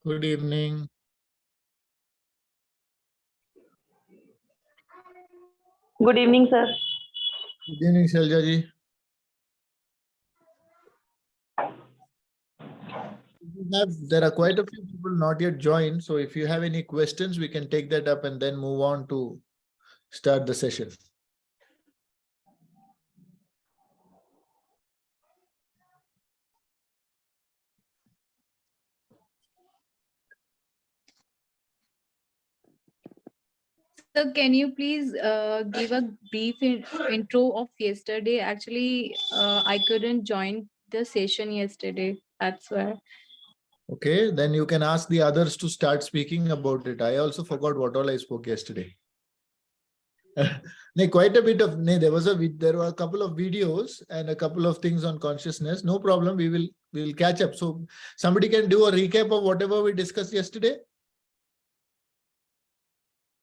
Good evening. Good evening, sir. Good evening, Shalja ji. There are quite a few people not yet joined, so if you have any questions, we can take that up and then move on to start the session. So can you please give a brief intro of yesterday? Actually, I couldn't join the session yesterday. That's why. Okay, then you can ask the others to start speaking about it. I also forgot what all I spoke yesterday. Quite a bit of there were a couple of videos and a couple of things on consciousness. No problem, we will catch up. So somebody can do a recap of whatever we discussed yesterday.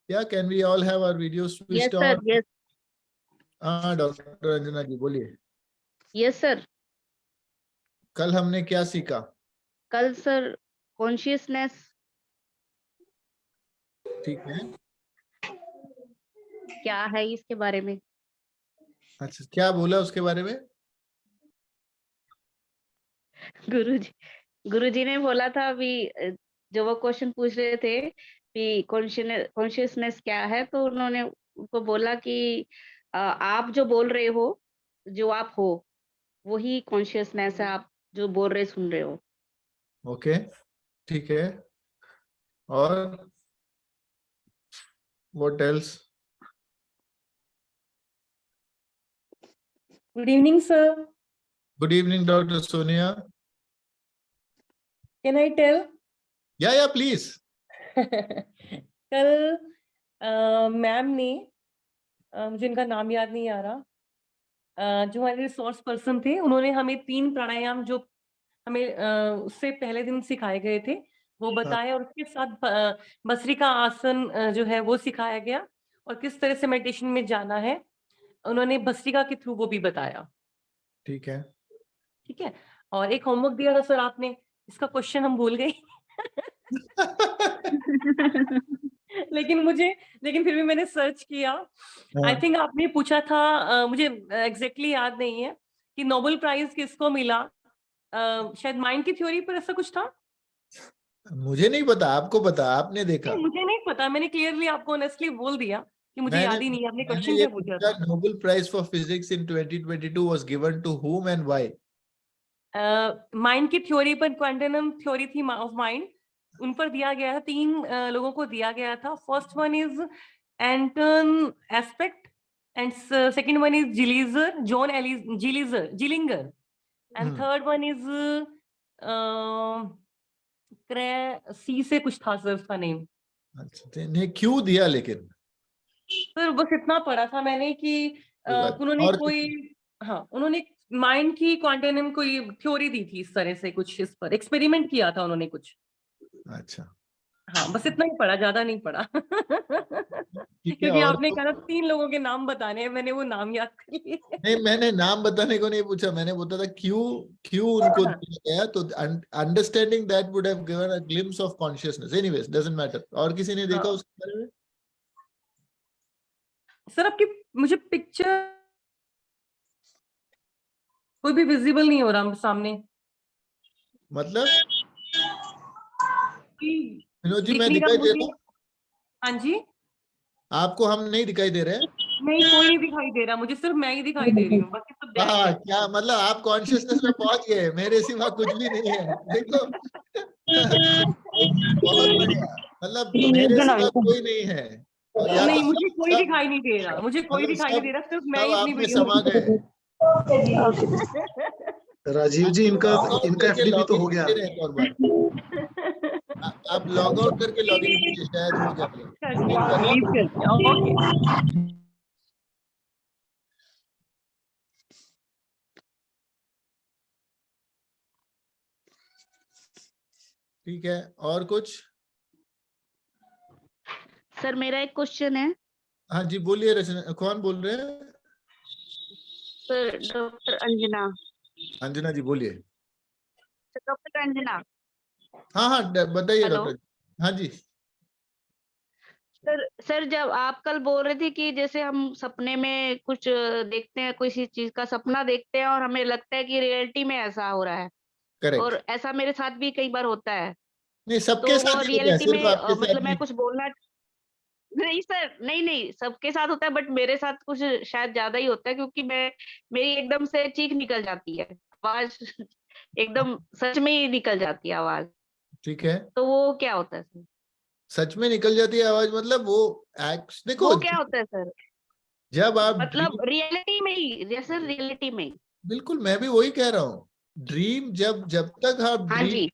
Yeah, can we all have our videos switched on? Sir. Yes. Dr. Anjana ji, बोलिए. Yes, sir. कल हमने क्या सीखा? कल sir consciousness. ठीक है. क्या है इसके बारे में? अच्छा, क्या बोला उसके बारे में? गुरुजी ने बोला था अभी जो वो क्वेश्चन पूछ रहे थे कि कॉन्शियसनेस क्या है, तो उन्होंने उनको बोला कि आप जो बोल रहे हो, जो आप हो, वही कॉन्शियसनेस है. आप जो बोल रहे सुन रहे हो. ओके, ठीक है. और what else? Good evening, sir. Good evening, Dr. Sonia. Can I tell? Yeah, please. कल मैम ने मुझे इनका नाम याद नहीं आ रहा, जो हमारे रिसोर्स पर्सन थे, उन्होंने हमें 3 प्राणायाम जो हमें उससे पहले दिन सिखाए गए थे वो बताया, और उसके साथ भस्त्रिका आसन जो है वो सिखाया गया, और किस तरह से मेडिटेशन में जाना है उन्होंने भस्त्रिका के थ्रू वो भी बताया. ठीक है. ठीक है. और एक होमवर्क दिया था सर आपने, इसका क्वेश्चन हम भूल गए. लेकिन फिर भी मैंने सर्च किया. आई थिंक आपने पूछा था, मुझे एग्जैक्टली याद नहीं है कि नोबेल प्राइज किसको मिला. शायद माइंड की थ्योरी पर ऐसा कुछ था. मुझे नहीं पता, आपको पता, आपने देखा. मुझे नहीं पता, मैंने क्लियरली आपको ऑनेस्टली बोल दिया कि मुझे याद ही नहीं है. आपने क्वेश्चन क्या पूछा था? Nobel prize for physics in 2022 was given to whom and why? Mind की थ्योरी पर, क्वांटम थ्योरी थी ऑफ माइंड, उन पर दिया गया था. 3 लोगों को दिया गया था. First one is Anton Aspect, and second one is Zeilinger, and third one is C से कुछ था सर उसका नेम. अच्छा, ने क्यों दिया? लेकिन सर बस इतना पढ़ा था मैंने कि उन्होंने उन्होंने माइंड की क्वांटम कोई थ्योरी दी थी, इस तरह से कुछ इस पर एक्सपेरिमेंट किया था उन्होंने कुछ. अच्छा, हाँ, बस इतना ही पढ़ा, ज्यादा नहीं पढ़ा. क्योंकि आपने कहा 3 लोगों के नाम बताने हैं, मैंने वो नाम याद कर लिए. नहीं, मैंने नाम बताने को नहीं पूछा, मैंने बोला था क्यों उनको दिया गया, तो understanding that would have given a glimpse of consciousness. Anyways, doesn't matter. और किसी ने देखा उसके बारे में? सर आपकी मुझे पिक्चर कोई भी विजिबल नहीं हो रहा सामने. मतलब विनोद जी, मैं दिखाई दे रहा हूँ? हाँ जी. आपको हम नहीं दिखाई दे रहे? नहीं, कोई नहीं दिखाई दे रहा मुझे, सिर्फ मैं ही दिखाई दे रही हूँ. बाकी सब ब्लैक है. क्या मतलब, आप कॉन्शियसनेस में पहुंच गए, मेरे सिवा कुछ भी नहीं है. देखो. बहुत बढ़िया. मतलब मेरे सिवा कोई नहीं है. नहीं, मुझे कोई दिखाई नहीं दे रहा, मुझे कोई दिखाई नहीं दे रहा, सिर्फ मैं ही अपनी वीडियो समा गए. राजीव जी, इनका FDP तो हो गया. आप लॉग आउट करके लॉग इन कीजिए, शायद हो जाए. ठीक है. और कुछ? सर मेरा एक क्वेश्चन है. हाँ जी, बोलिए. रचना, कौन बोल रहे हैं? Sir doctor Anjana. अंजना जी बोलिए. डॉक्टर अंजना, हाँ हाँ बताइए हेलो। डॉक्टर। हाँ जी। सर जब आप कल बोल रहे थे कि जैसे हम सपने में कुछ देखते हैं, किसी चीज का सपना देखते हैं और हमें लगता है कि रियलिटी में ऐसा हो रहा है, करेक्ट। और ऐसा मेरे साथ भी कई बार होता है। नहीं, तो सबके वो साथ ही होता है, रियलिटी सिर्फ में आपके साथ मतलब मैं नहीं। कुछ बोलना नहीं सर, नहीं सबके साथ होता है, बट मेरे साथ कुछ शायद ज्यादा ही होता है, क्योंकि मेरी एकदम से चीख निकल जाती है, आवाज एकदम सच में ही निकल जाती है आवाज। ठीक है। तो वो क्या होता है सर? सच में निकल जाती है आवाज, मतलब वो एक्ट देखो, वो क्या होता है सर? जब आप मतलब रियलिटी में ही, जैसे रियलिटी में ही। बिल्कुल, मैं भी वही कह रहा हूँ। ड्रीम जब जब तक आप हाँ जी।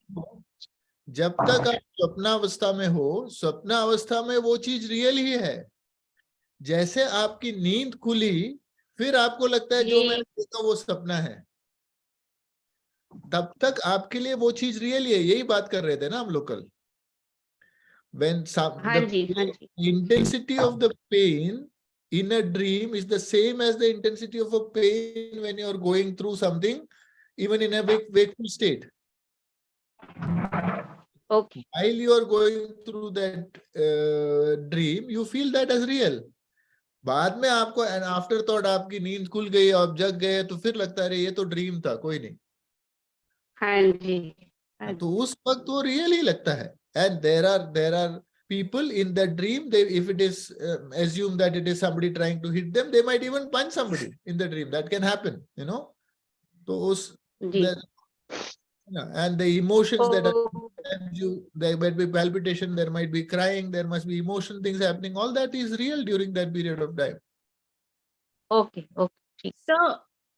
जब तक आप स्वप्नावस्था में हो, स्वप्नावस्था में वो चीज रियल ही है। जैसे आपकी नींद खुली, फिर आपको लगता है जो जी। मैंने देखा वो सपना है। तब तक आपके लिए वो चीज रियल ही है। यही बात कर रहे थे ना हम लोग कल। When हाँ the जी। हाँ जी। intensity of the pain in a dream is the same as the intensity of a pain when you are going through something, even in a wakeful state. Okay. While you are going through that dream, you feel that as real. बाद में आपको N after thought आपकी नींद खुल गई, आप जग गए, तो फिर लगता है अरे ये तो ड्रीम था, कोई नहीं। हाँ जी। हाँ तो जी। उस वक्त वो रियल ही लगता है। And there are people in that dream, they, if it is assume that it is somebody trying to hit them, they might even punch somebody in the dream. That can happen, you know. So जी। and the emotions that are, ओ- there might be palpitation, there might be crying, there must be emotion things happening, all that is real during that period of time. Okay okay ठीक। So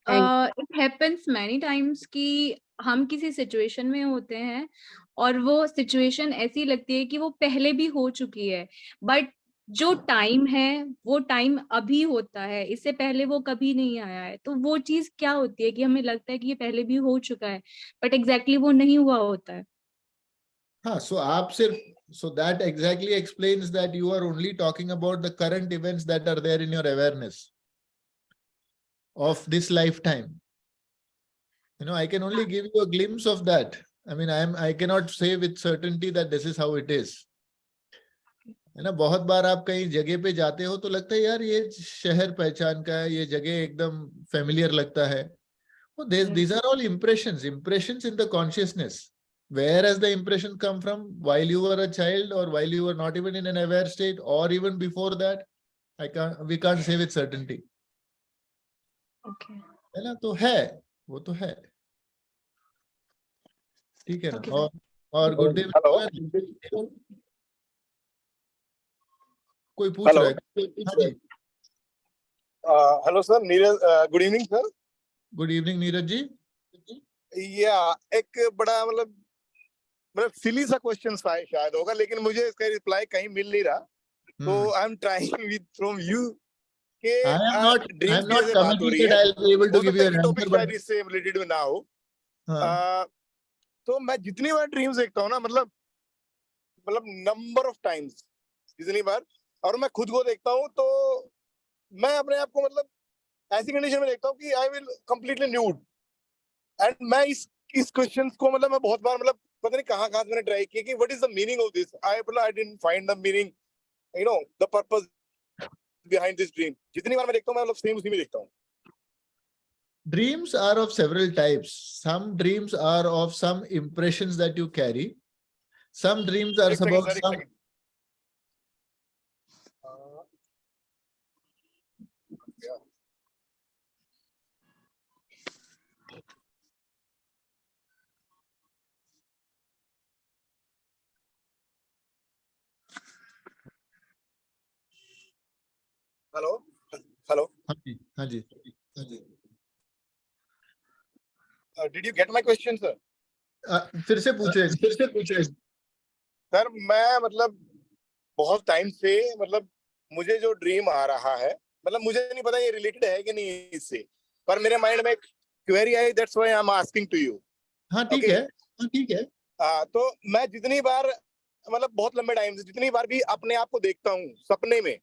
Thank it happens many times कि हम किसी situation में होते हैं और वो situation ऐसी लगती है कि वो पहले भी हो चुकी है, बट जो टाइम है वो टाइम अभी होता है, इससे पहले वो कभी नहीं आया है। तो वो चीज क्या होती है कि हमें लगता है कि ये पहले भी हो चुका है, बट एग्जैक्टली वो नहीं हुआ होता है। हाँ, so आप सिर्फ, so that exactly explains that you are only talking about the current events that are there in your awareness of this lifetime. You know, I can only give you a glimpse of that. I mean, I cannot say with certainty that this is how it is. है ना, बहुत बार आप कहीं जगह पे जाते हो तो लगता है यार ये शहर पहचान का है, ये जगह एकदम फेमिलियर लगता है। These are all impressions in the consciousness. Where has the impression come from? While you were a child, or while you were not even in an aware state, or even before that? We can't say with certainty. Okay. है ना, तो है, वो तो है। ठीक है ना। Okay. और गुरुदेव हेलो कोई पूछ हेलो रहा है? हाँ जी, hello sir, Neeraj, good evening sir. Good evening Neeraj ji. या एक बड़ा मतलब सिली सा क्वेश्चन शायद होगा, लेकिन मुझे इसका रिप्लाई कहीं मिल नहीं रहा, तो I am trying with from you के I ड्रीम्स am की not जैसे बात हो रही committed है, I'll be able to हो give सकता you है an कि टॉपिक answer, but शायद इससे रिलेटेड में ना हो। हाँ, तो मैं जितनी बार ड्रीम्स देखता हूँ ना, मतलब नंबर ऑफ टाइम्स, जितनी बार, और मैं खुद को देखता हूँ, तो मैं अपने आप को मतलब ऐसी कंडीशन में देखता हूँ कि I will completely nude. And मैं इस क्वेश्चन को मतलब मैं बहुत बार मतलब पता नहीं कहाँ से मैंने ट्राई किया कि what is the meaning of this. I didn't find the meaning, you know, the purpose behind this dream. जितनी बार मैं देखता हूँ, मैं मतलब सेम उसी में देखता हूँ। dreams are of several types. Some dreams are of some impressions that you carry. Some dreams are एक सेकंड about सर, एक some. सेकंड। हेलो हेलो, हाँ जी, हाँ जी, हाँ जी। Did you get my question sir? फिर से पूछे। सर मैं मतलब बहुत टाइम से मतलब मुझे जो ड्रीम आ रहा है, मतलब मुझे नहीं पता ये रिलेटेड है कि नहीं इससे, पर मेरे माइंड में एक क्वेरी आई, that's why I am asking to you. हाँ ठीक है, हाँ ठीक है। तो मैं जितनी बार मतलब बहुत लंबे टाइम से जितनी बार भी अपने आप को देखता हूँ सपने में,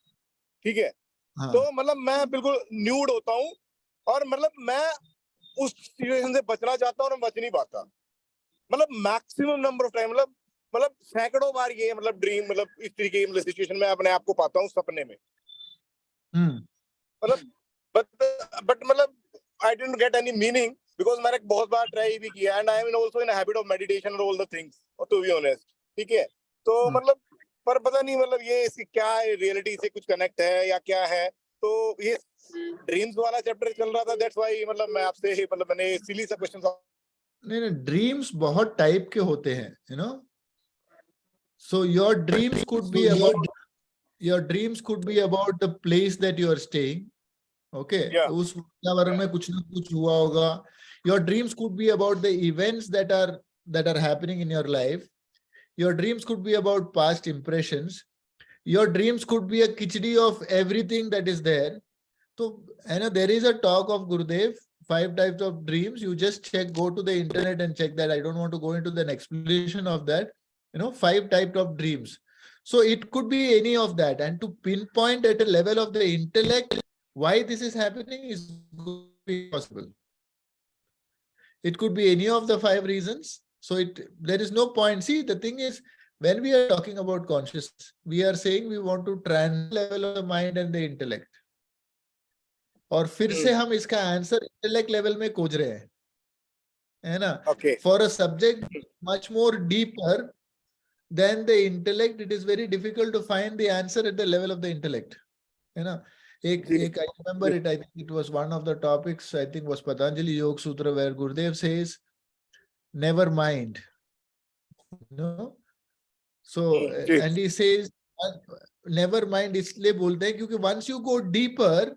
ठीक है, हाँ, तो मतलब मैं बिल्कुल न्यूड होता हूँ, और मतलब मैं उस सिचुएशन से बचना चाहता हूँ और बच नहीं पाता। मतलब मैक्सिमम नंबर ऑफ टाइम, मतलब सैकड़ों बार ये मतलब ड्रीम, मतलब इस तरीके की मतलब सिचुएशन में अपने आप को पाता हूँ सपने में, मतलब बट मतलब I didn't get any meaning because मैंने बहुत बार ट्राई भी किया and I am also in habit of meditation और all the things, to be honest, ठीक है। तो मतलब पर पता नहीं मतलब ये इसकी क्या रियलिटी से कुछ कनेक्ट है या क्या है। तो ये ड्रीम्स वाला चैप्टर चल रहा था, दैट्स व्हाई मतलब मैं आपसे मतलब मैंने सिली सा क्वेश्चन। नहीं, ड्रीम्स बहुत टाइप के होते हैं, you know. So your dreams could be about the place that you are staying, okay. उस वातावरण में कुछ ना कुछ हुआ होगा। Your dreams could be about the events that are happening in your life. Your dreams could be about past impressions. Your dreams could be a khichdi of everything that is there. So, there is a talk of Gurudev, 5 types of dreams. You just check, go to the internet and check that. I don't want to go into the explanation of that. 5 types of dreams. So it could be any of that. And to pinpoint at a level of the intellect why this is happening is possible. It could be any of the 5 reasons. So there is no point. See, the thing is, when we are talking about consciousness, we are saying we want to transcend level of the mind and the intellect. और फिर से हम इसका answer intellect level में खोज रहे हैं, है ना? For a subject much more deeper than the intellect, it is very difficult to find the answer at the level of the intellect, है ना? I remember it. I think it was one of the topics. I think was Patanjali Yoga Sutra, where Gurudev says, "Never mind." No. So and he says, "Never mind." इसलिए बोलते हैं क्योंकि once you go deeper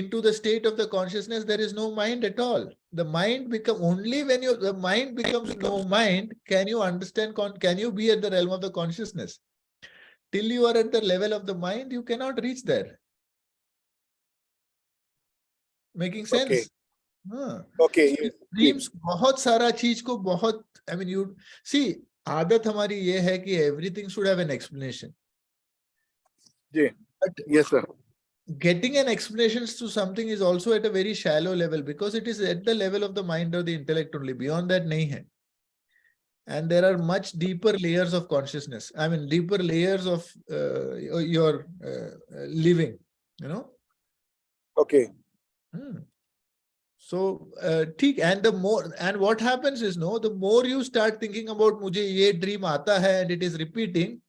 into the state of the consciousness, there is no mind at all. The mind become only when the mind becomes no mind. Can you understand? Can you be at the realm of the consciousness? Till you are at the level of the mind, you cannot reach there. Making sense? Okay. Dreams बहुत सारा चीज को बहुत, I mean, you see, आदत हमारी ये है कि everything should have an explanation. But yes sir. Getting an explanation to something is also at a very shallow level because it is at the level of the mind or the intellect only. Beyond that, nahi hai. And there are much deeper layers of consciousness. I mean, deeper layers of your living, Okay. So, and what happens is, the more you start thinking about mujhe ye dream aata hai and it is repeating,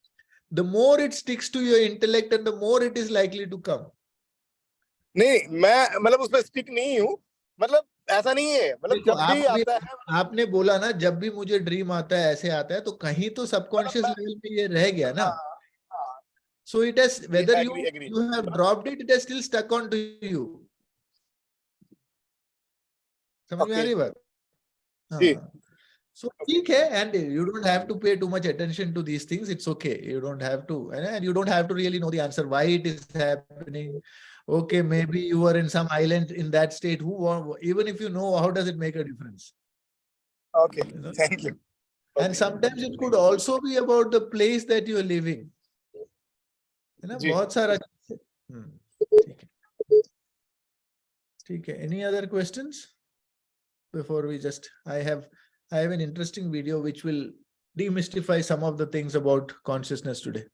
the more it sticks to your intellect and the more it is likely to come. नहीं, मैं मतलब उसमें stick नहीं हूँ, मतलब ऐसा नहीं है, मतलब जब भी आता है। आपने बोला ना, जब भी मुझे ड्रीम आता है, ऐसे आता है, तो कहीं तो सबकॉन्शियस लेवल पे ये रह गया ना. So it has, whether you have dropped it, it has still stuck on to you. समझ में आ रही बात? So ठीक है, and you don't have to pay too much attention to these things. It's okay. You don't have to, and you don't have to really know the answer why it is happening. Okay, maybe you are in some island in that state. Even if you know, how does it make a difference? Okay, thank you. And sometimes it could also be about the place that you are living. बहुत सारा. ठीक है. Any other questions? Before we just, I have an interesting video which will demystify some of the things about consciousness today.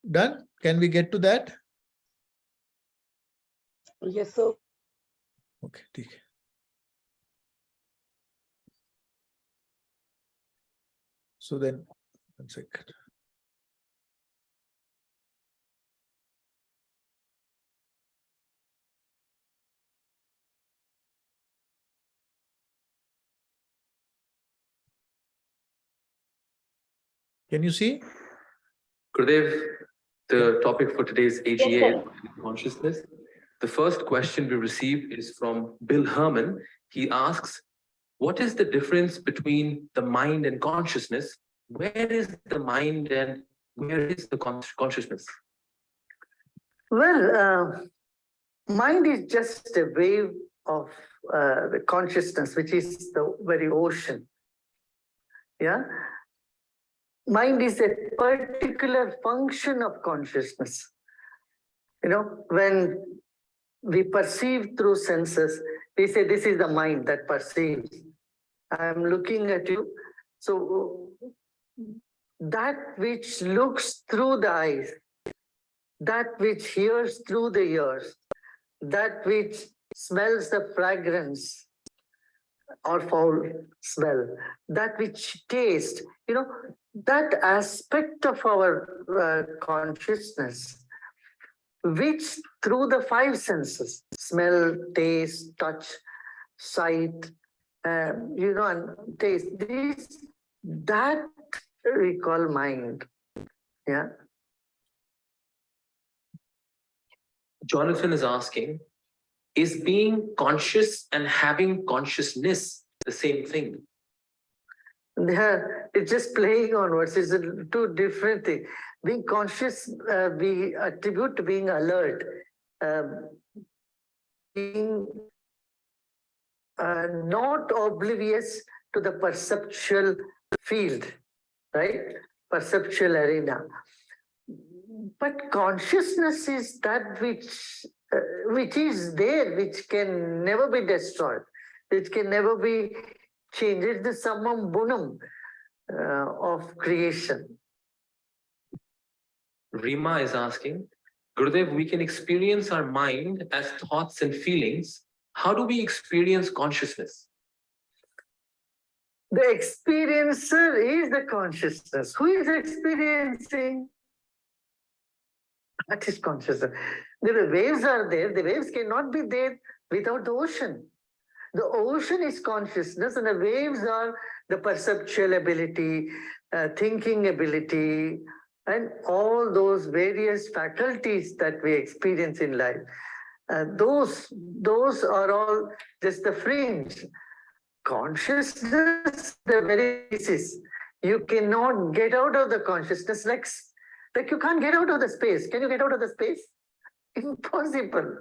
Done? Can we get to that? Yes, sir. Okay, ठीक है. So then, one second. Can you see? Gurudev, the topic for today's AGA is consciousness. The first question we received is from Bill Herman. He asks, what is the difference between the mind and consciousness? Where is the mind and where is the consciousness? Well, mind is just a wave of the consciousness, which is the very ocean. Yeah. Mind is a particular function of consciousness. When we perceive through senses, we say this is the mind that perceives. I am looking at you. So that which looks through the eyes, that which hears through the ears, that which smells the fragrance or foul smell, that which tastes, that aspect of our consciousness, which through the five senses, smell, taste, touch, sight, and taste, that we call mind. Yeah. Jonathan is asking, is being conscious and having consciousness the same thing? It's just playing on words. It's two different things. Being conscious, we attribute to being alert, being not oblivious to the perceptual field, right? Perceptual arena. But consciousness is that which is there, which can never be destroyed, which can never be changed. It's the summum bonum of creation. Rima is asking, Gurudev, we can experience our mind as thoughts and feelings. How do we experience consciousness? The experiencer is the consciousness. Who is experiencing? That is consciousness. The waves are there. The waves cannot be there without the ocean. The ocean is consciousness, and the waves are the perceptual ability, thinking ability, and all those various faculties that we experience in life. Those are all just the fringe. Consciousness, the very basis. You cannot get out of the consciousness like you can't get out of the space. Can you get out of the space? Impossible.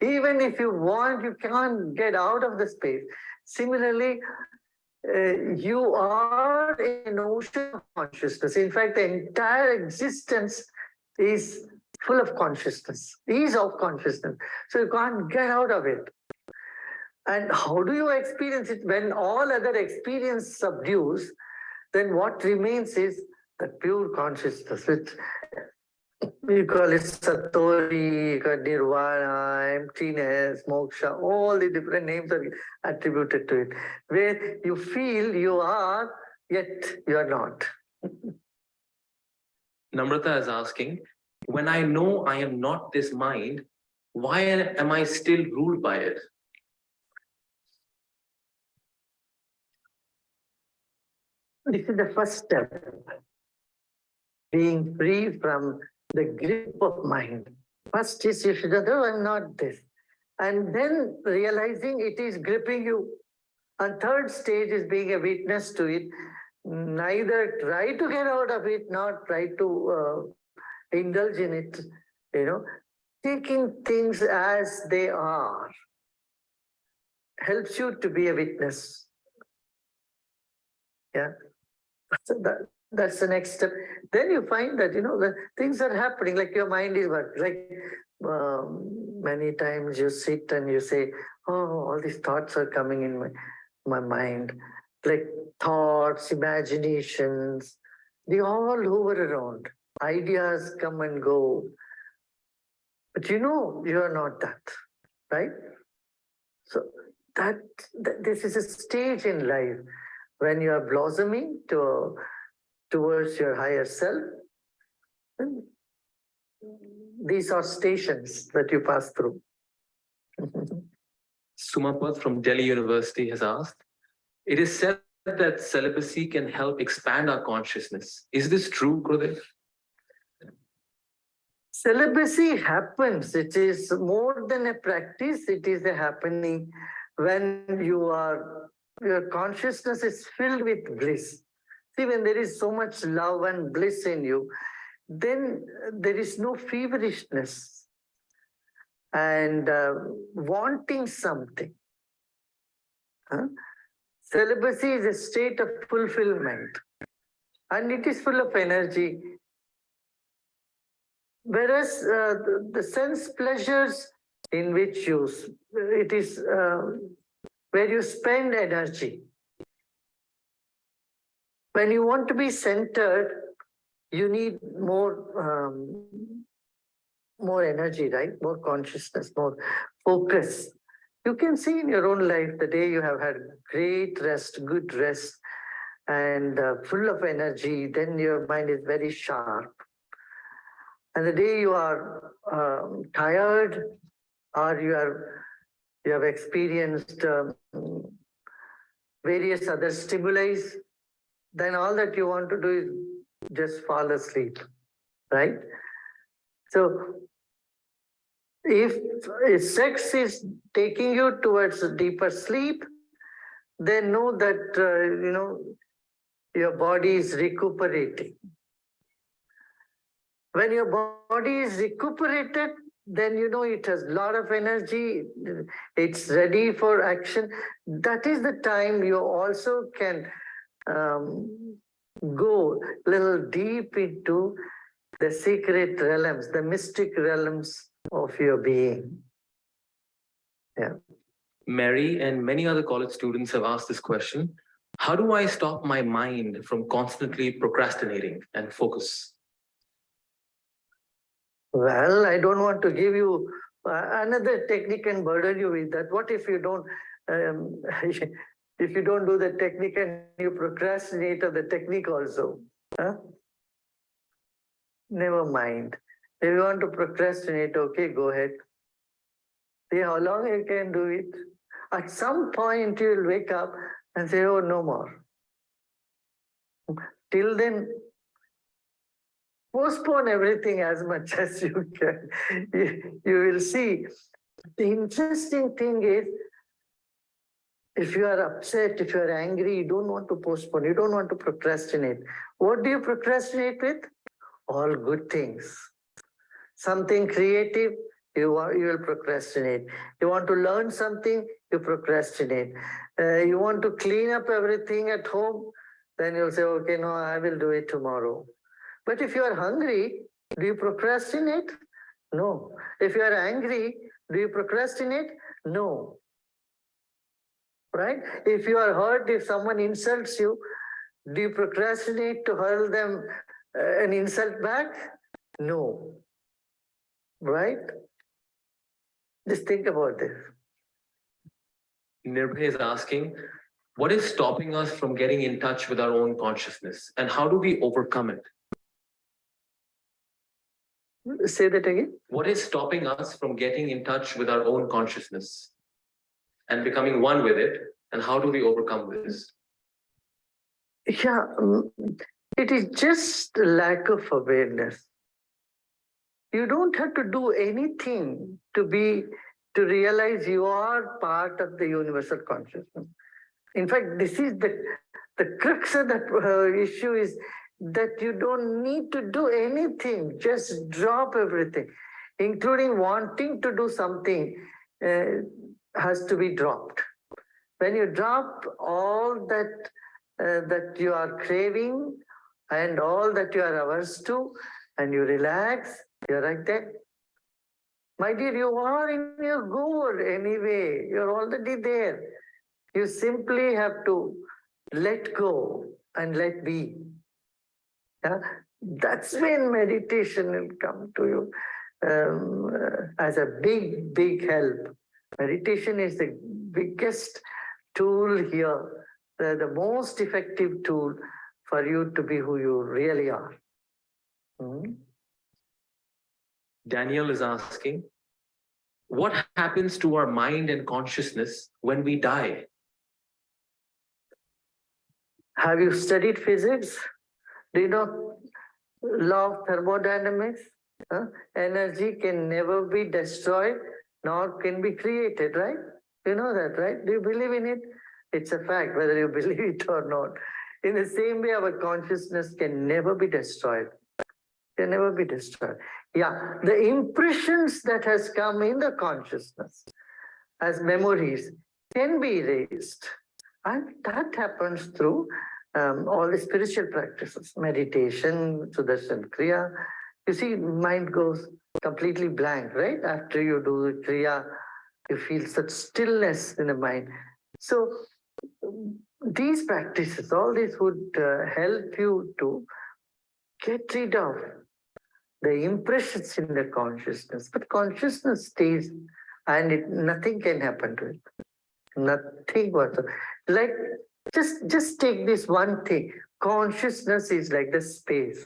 Even if you want, you can't get out of the space. Similarly, you are in an ocean of consciousness. In fact, the entire existence is full of consciousness, is of consciousness. So you can't get out of it. And how do you experience it? When all other experience subdues, then what remains is the pure consciousness, which we call it Satori, Nirvana, emptiness, moksha, all the different names are attributed to it, where you feel you are, yet you are not. Namrata is asking, when I know I am not this mind, why am I still ruled by it? This is the first step. Being free from the grip of mind. First is you should know I'm not this. And then realizing it is gripping you. And third stage is being a witness to it. Neither try to get out of it, nor try to indulge in it. Taking things as they are helps you to be a witness. Yeah. So that's the next step. Then you find that, the things are happening, like your mind is working. Like many times you sit and you say, oh, all these thoughts are coming in my mind. Like thoughts, imaginations, they all hover around. Ideas come and go. But you are not that, right? So this is a stage in life when you are blossoming towards your higher self. These are stations that you pass through. Sumapat from Delhi University has asked, it is said that celibacy can help expand our consciousness. Is this true, Gurudev? Celibacy happens. It is more than a practice. It is a happening when your consciousness is filled with bliss. See, when there is so much love and bliss in you, then there is no feverishness and wanting something. Celibacy is a state of fulfillment, and it is full of energy. Whereas the sense pleasures in which it is where you spend energy. When you want to be centered, you need more energy, right? More consciousness, more focus. You can see in your own life the day you have had great rest, good rest, and full of energy, then your mind is very sharp. And the day you are tired, or you have experienced various other stimuli, then all that you want to do is just fall asleep, right? So if sex is taking you towards a deeper sleep, then know that your body is recuperating. When your body is recuperated, then it has a lot of energy, it's ready for action. That is the time you also can go a little deep into the secret realms, the mystic realms of your being. Yeah. Mary and many other college students have asked this question. How do I stop my mind from constantly procrastinating and focus? Well, I don't want to give you another technique and burden you with that. What if you don't if you don't do the technique and you procrastinate on the technique also? Huh? Never mind. If you want to procrastinate, okay, go ahead. See how long you can do it. At some point you will wake up and say, oh, no more. Till then, postpone everything as much as you can. You will see. The interesting thing is, if you are upset, if you are angry, you don't want to postpone, you don't want to procrastinate. What do you procrastinate with? All good things. Something creative, you will procrastinate. You want to learn something, you procrastinate. You want to clean up everything at home, then you'll say, okay, no, I will do it tomorrow. But if you are hungry, do you procrastinate? No. If you are angry, do you procrastinate? No. Right? If you are hurt, if someone insults you, do you procrastinate to hurl them an insult back? No. Right? Just think about this. Nirbhay is asking, what is stopping us from getting in touch with our own consciousness, and how do we overcome it? Say that again. What is stopping us from getting in touch with our own consciousness and becoming one with it, and how do we overcome this? Yeah, it is just lack of awareness. You don't have to do anything to realize you are part of the universal consciousness. In fact, this is the crux of that issue is that you don't need to do anything, just drop everything, including wanting to do something has to be dropped. When you drop all that you are craving and all that you are averse to, and you relax, you're right there. My dear, you are in your goal anyway. You're already there. You simply have to let go and let be. Yeah? That's when meditation will come to you as a big, big help. Meditation is the biggest tool here, the most effective tool for you to be who you really are. Daniel is asking, what happens to our mind and consciousness when we die? Have you studied physics? Do you know law of thermodynamics? Energy can never be destroyed, nor can be created, right? You know that, right? Do you believe in it? It's a fact, whether you believe it or not. In the same way, our consciousness can never be destroyed. Can never be destroyed. Yeah, the impressions that has come in the consciousness as memories can be erased. And that happens through all the spiritual practices, meditation, Sudarshan Kriya. You see, mind goes completely blank, right? After you do the Kriya, you feel such stillness in the mind. So these practices, all this would help you to get rid of the impressions in the consciousness. But consciousness stays and nothing can happen to it. Nothing whatsoever. Like, just take this one thing. Consciousness is like the space.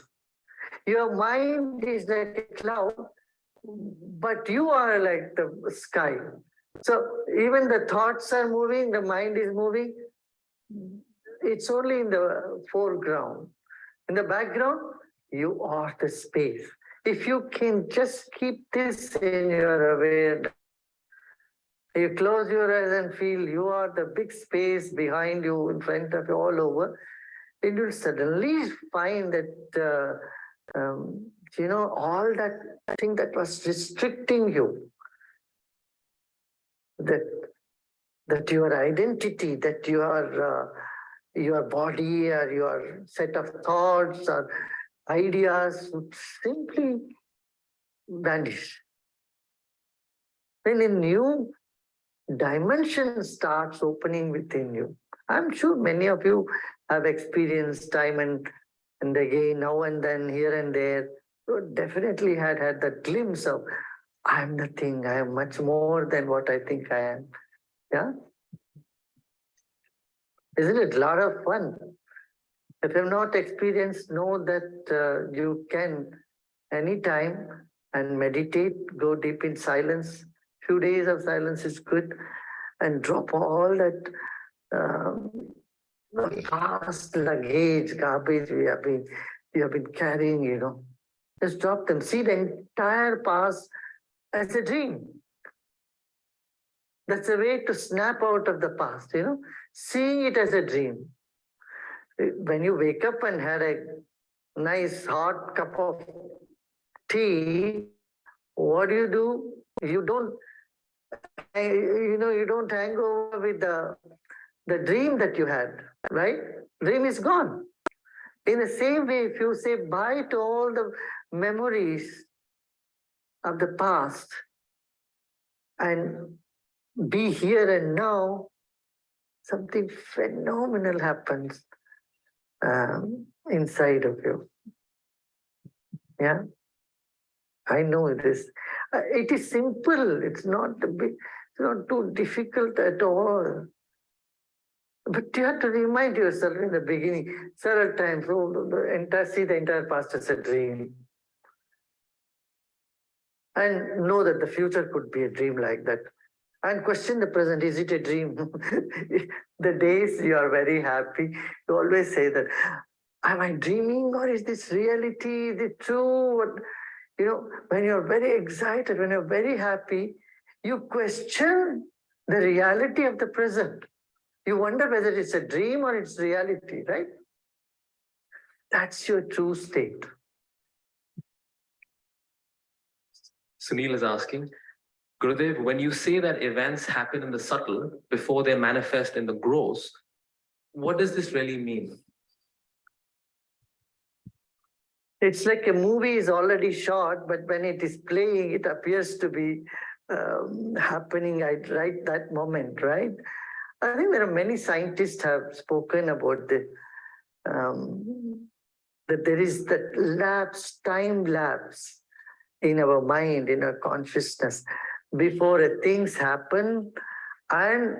Your mind is like a cloud, but you are like the sky. So even the thoughts are moving, the mind is moving. It's only in the foreground. In the background, you are the space. If you can just keep this in your awareness, you close your eyes and feel you are the big space behind you, in front of you, all over, it will suddenly find that, all that thing that was restricting you, that your identity, that your body or your set of thoughts or ideas would simply vanish. Then a new dimension starts opening within you. I'm sure many of you have experienced time and again, now and then, here and there, you definitely had that glimpse of, I'm nothing, I am much more than what I think I am. Yeah? Isn't it a lot of fun? If you have not experienced, know that you can anytime and meditate, go deep in silence. Few days of silence is good, and drop all that past luggage, garbage we have been carrying, Just drop them. See the entire past as a dream. That's a way to snap out of the past, Seeing it as a dream. When you wake up and had a nice hot cup of tea, what do? You don't hang over with the dream that you had, right? Dream is gone. In the same way, if you say bye to all the memories of the past and be here and now, something phenomenal happens inside of you. Yeah, I know this. It is simple. It's not too difficult at all. But you have to remind yourself in the beginning, several times, see the entire past as a dream. And know that the future could be a dream like that. And question the present, is it a dream? The days you are very happy, you always say that, am I dreaming or is this reality? Is it true? When you're very excited, when you're very happy, you question the reality of the present. You wonder whether it's a dream or it's reality, right? That's your true state. Sunil is asking, Gurudev, when you say that events happen in the subtle before they manifest in the gross, what does this really mean? It's like a movie is already shot, but when it is playing, it appears to be happening right that moment, right? I think there are many scientists have spoken about this, that there is that time lapse in our mind, in our consciousness, before things happen, and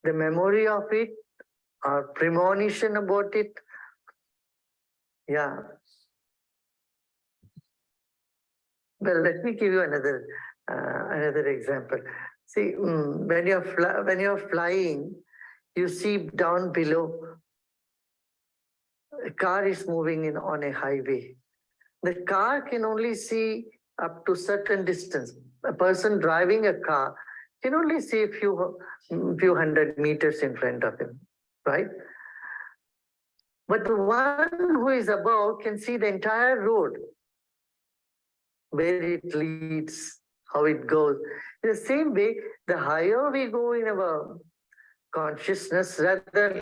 the memory of it, our premonition about it. Yeah. Well, let me give you another example. See, when you're flying, you see down below, a car is moving on a highway. The car can only see up to certain distance. A person driving a car can only see a few hundred meters in front of him, right? But the one who is above can see the entire road, where it leads, how it goes. In the same way, the higher we go in our consciousness, rather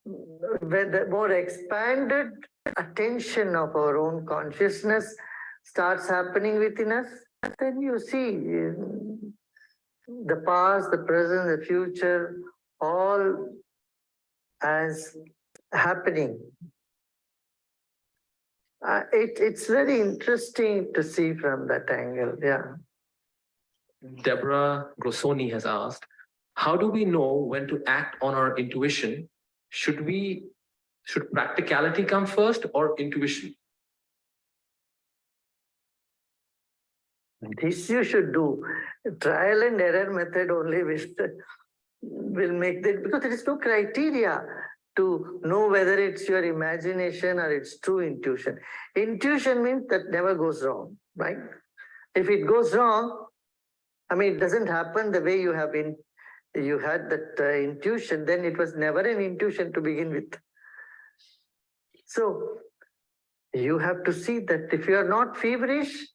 when the more expanded attention of our own consciousness starts happening within us, then you see the past, the present, the future, all as happening. It's very interesting to see from that angle. Yeah. Deborah Grossoni has asked, how do we know when to act on our intuition? Should practicality come first or intuition? This you should do. Trial and error method only will make that, because there is no criteria to know whether it's your imagination or it's true intuition. Intuition means that never goes wrong, right? If it goes wrong, I mean, it doesn't happen the way you had that intuition, then it was never an intuition to begin with. So you have to see that if you are not feverish,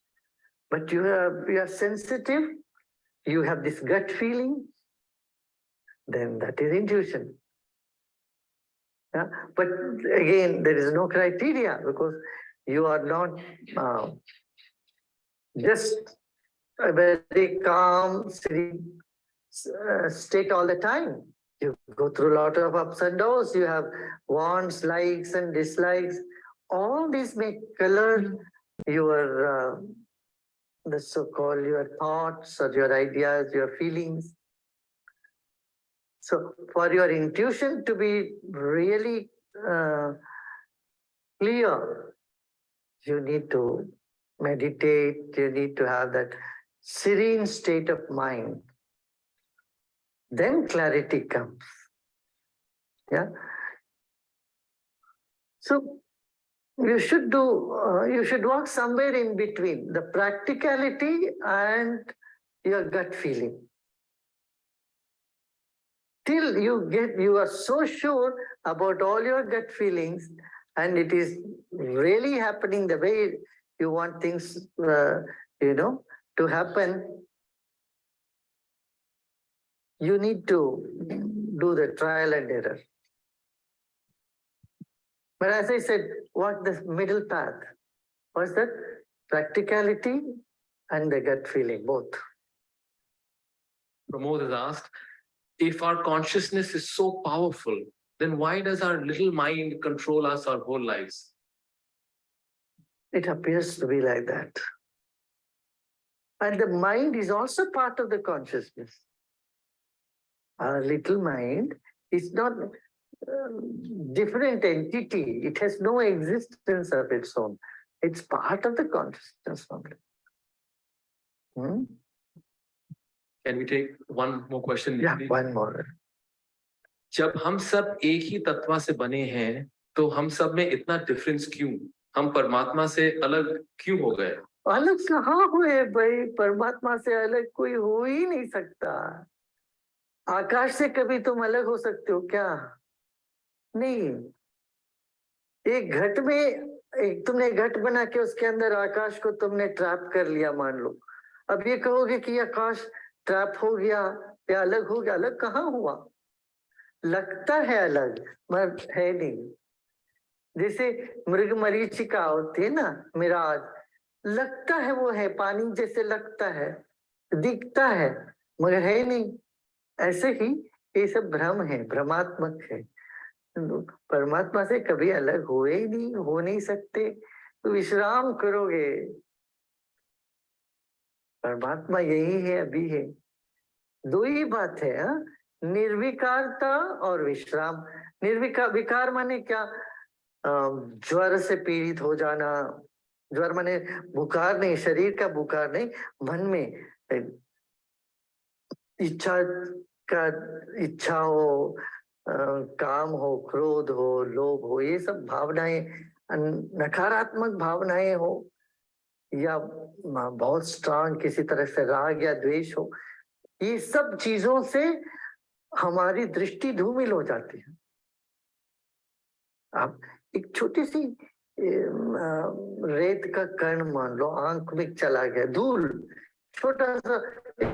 but you are sensitive, you have this gut feeling, then that is intuition. Yeah? But again, there is no criteria, because you are not just a very calm, serene state all the time. You go through a lot of ups and downs. You have wants, likes and dislikes. All these may color your the so-called your thoughts or your ideas, your feelings. So for your intuition to be really clear, you need to meditate, you need to have that serene state of mind. Then clarity comes. Yeah. So you should walk somewhere in between the practicality and your gut feeling. Till you are so sure about all your gut feelings and it is really happening the way you want things, to happen, you need to do the trial and error. But as I said, what the middle path was that practicality and the gut feeling, both. Pramod has asked, if our consciousness is so powerful, then why does our little mind control us our whole lives? It appears to be like that. And the mind is also part of the consciousness. Our little mind is not different entity. It has no existence of its own. It's part of the consciousness only. Can we take one more question? Yeah, one more. जब हम सब एक ही तत्व से बने हैं, तो हम सब में इतना डिफरेंस क्यों? हम परमात्मा से अलग क्यों हो गए? अलग कहाँ हुए भाई? परमात्मा से अलग कोई हो ही नहीं सकता। आकाश से कभी तुम अलग हो सकते हो क्या? नहीं। एक घट में तुमने घट बना के उसके अंदर आकाश को तुमने ट्रैप कर लिया, मान लो। अब ये कहोगे कि आकाश ट्रैप हो गया या अलग हो गया? अलग कहाँ हुआ? लगता है अलग, मगर है नहीं। जैसे मृग मरीचिका होती है ना, मिराज, लगता है वो है, पानी जैसे लगता है, दिखता है, मगर है नहीं। ऐसे ही ये सब भ्रम है, भ्रमात्मक है। परमात्मा से कभी अलग हुए ही नहीं, हो नहीं सकते। तो विश्राम करोगे, परमात्मा यही है, अभी है। दो ही बात है, हा? निर्विकारता और विश्राम। विकार माने क्या? ज्वर से पीड़ित हो जाना। ज्वर माने बुखार नहीं, शरीर का बुखार नहीं, मन में इच्छा हो, काम हो, क्रोध हो, लोभ हो, ये सब भावनाएं, नकारात्मक भावनाएं हो, या बहुत स्ट्रांग किसी तरह से राग या द्वेष हो, ये सब चीजों से हमारी दृष्टि धूमिल हो जाती है। आप एक छोटी सी रेत का कण मान लो आंख में चला गया, धूल, छोटा सा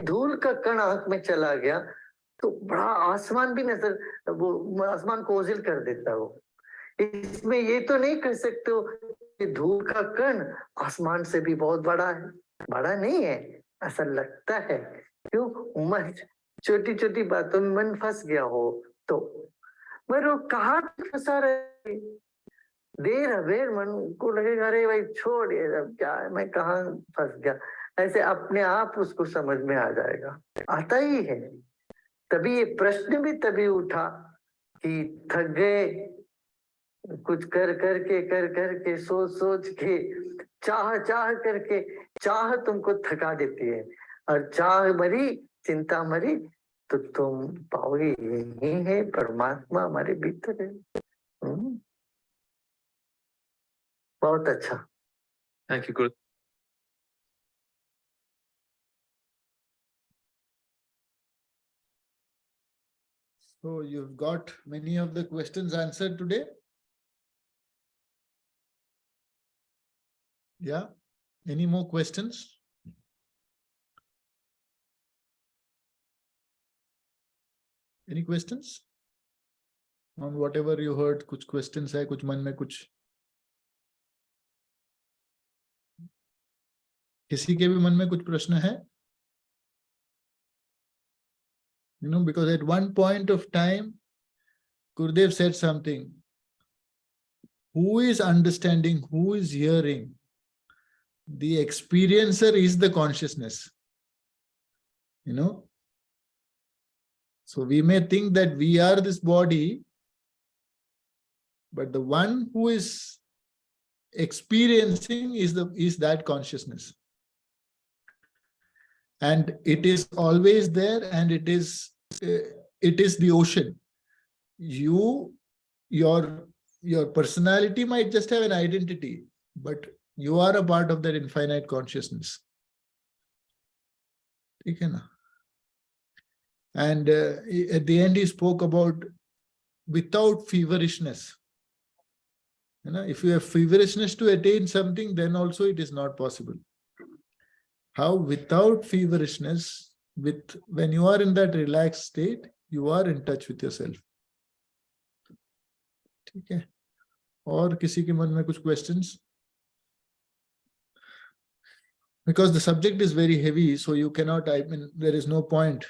धूल का कण आंख में चला गया, तो बड़ा आसमान भी नजर, वो आसमान को ओझल कर देता हो। इसमें ये तो नहीं कह सकते हो कि धूल का कण आसमान से भी बहुत बड़ा है। बड़ा नहीं है, ऐसा लगता है। क्यों? मन छोटी छोटी बातों में मन फंस गया हो तो। मगर वो कहाँ फंसा रहे, देर अवेयर मन को लगेगा अरे भाई छोड़ ये, अब क्या है, मैं कहाँ फंस गया, ऐसे अपने आप उसको समझ में आ जाएगा, आता ही है। तभी ये प्रश्न भी तभी उठा कि थक गए, कुछ कर करके सोच सोच के, चाह चाह करके, चाह तुमको थका देती है, और चाह मरी, चिंता मरी, तो तुम पाओगे यही है परमात्मा हमारे भीतर है। बहुत अच्छा। Thank you, Gurudev. So you've got many of the questions answered today? Yeah. Any more questions? Any questions? On whatever you heard, कुछ questions है, कुछ मन में कुछ, किसी के भी मन में कुछ प्रश्न है? You know, because at one point of time, Gurudev said something. Who is understanding? Who is hearing? The experiencer is the consciousness. You know? So we may think that we are this body, but the one who is experiencing is that consciousness. And it is always there, and it is the ocean. Your personality might just have an identity, but you are a part of that infinite consciousness. Okay, na? And at the end, he spoke about without feverishness. You know, if you have feverishness to attain something, then also it is not possible. How without feverishness, when you are in that relaxed state, you are in touch with yourself. ठीक है, और किसी के मन में कुछ questions? Because the subject is very heavy, so you cannot, I mean, there is no point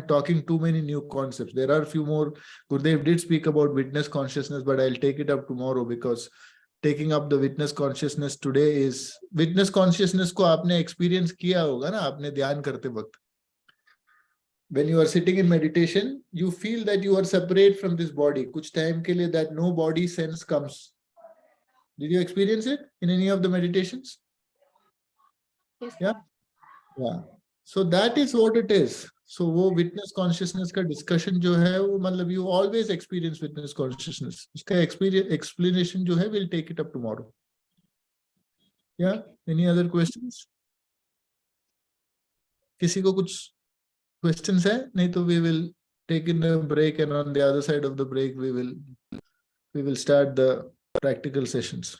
talking too many new concepts. There are a few more. Gurudev did speak about witness consciousness, but I'll take it up tomorrow, because taking up the witness consciousness today is, witness consciousness को आपने experience किया होगा ना, आपने ध्यान करते वक्त. When you are sitting in meditation, you feel that you are separate from this body. कुछ time के लिए that no body sense comes. Did you experience it in any of the meditations? Yes, Yeah. Yeah. So that is what it is. So वो witness consciousness का discussion जो है, वो मतलब you always experience witness consciousness. उसका explanation जो है, we'll take it up tomorrow. Yeah. Any other questions? किसी को कुछ questions है? नहीं तो we will take in a break, and on the other side of the break we will start the practical sessions.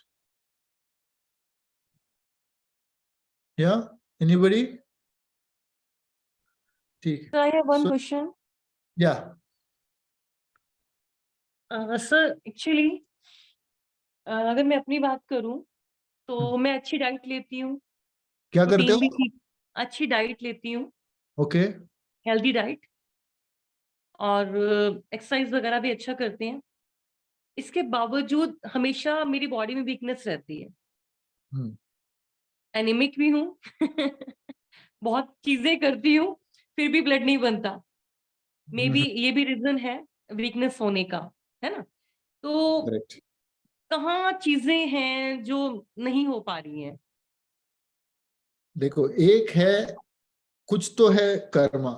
Yeah. Anybody? ठीक. So I have one So- question. Yeah. Sir, actually, अगर मैं अपनी बात करूं तो मैं अच्छी diet लेती हूँ, क्या करते प्रोटीन भी हो? ठीक, अच्छी डाइट लेती हूँ, Okay. हेल्दी डाइट, और एक्सरसाइज वगैरह भी अच्छा करते हैं। इसके बावजूद हमेशा मेरी बॉडी में वीकनेस रहती है। एनीमिक भी हूँ बहुत चीजें करती हूँ, फिर भी ब्लड नहीं बनता। मे बी ये भी रीजन है वीकनेस होने का, है ना? तो Correct. कहाँ चीजें हैं जो नहीं हो पा रही हैं? देखो, एक है, कुछ तो है कर्मा,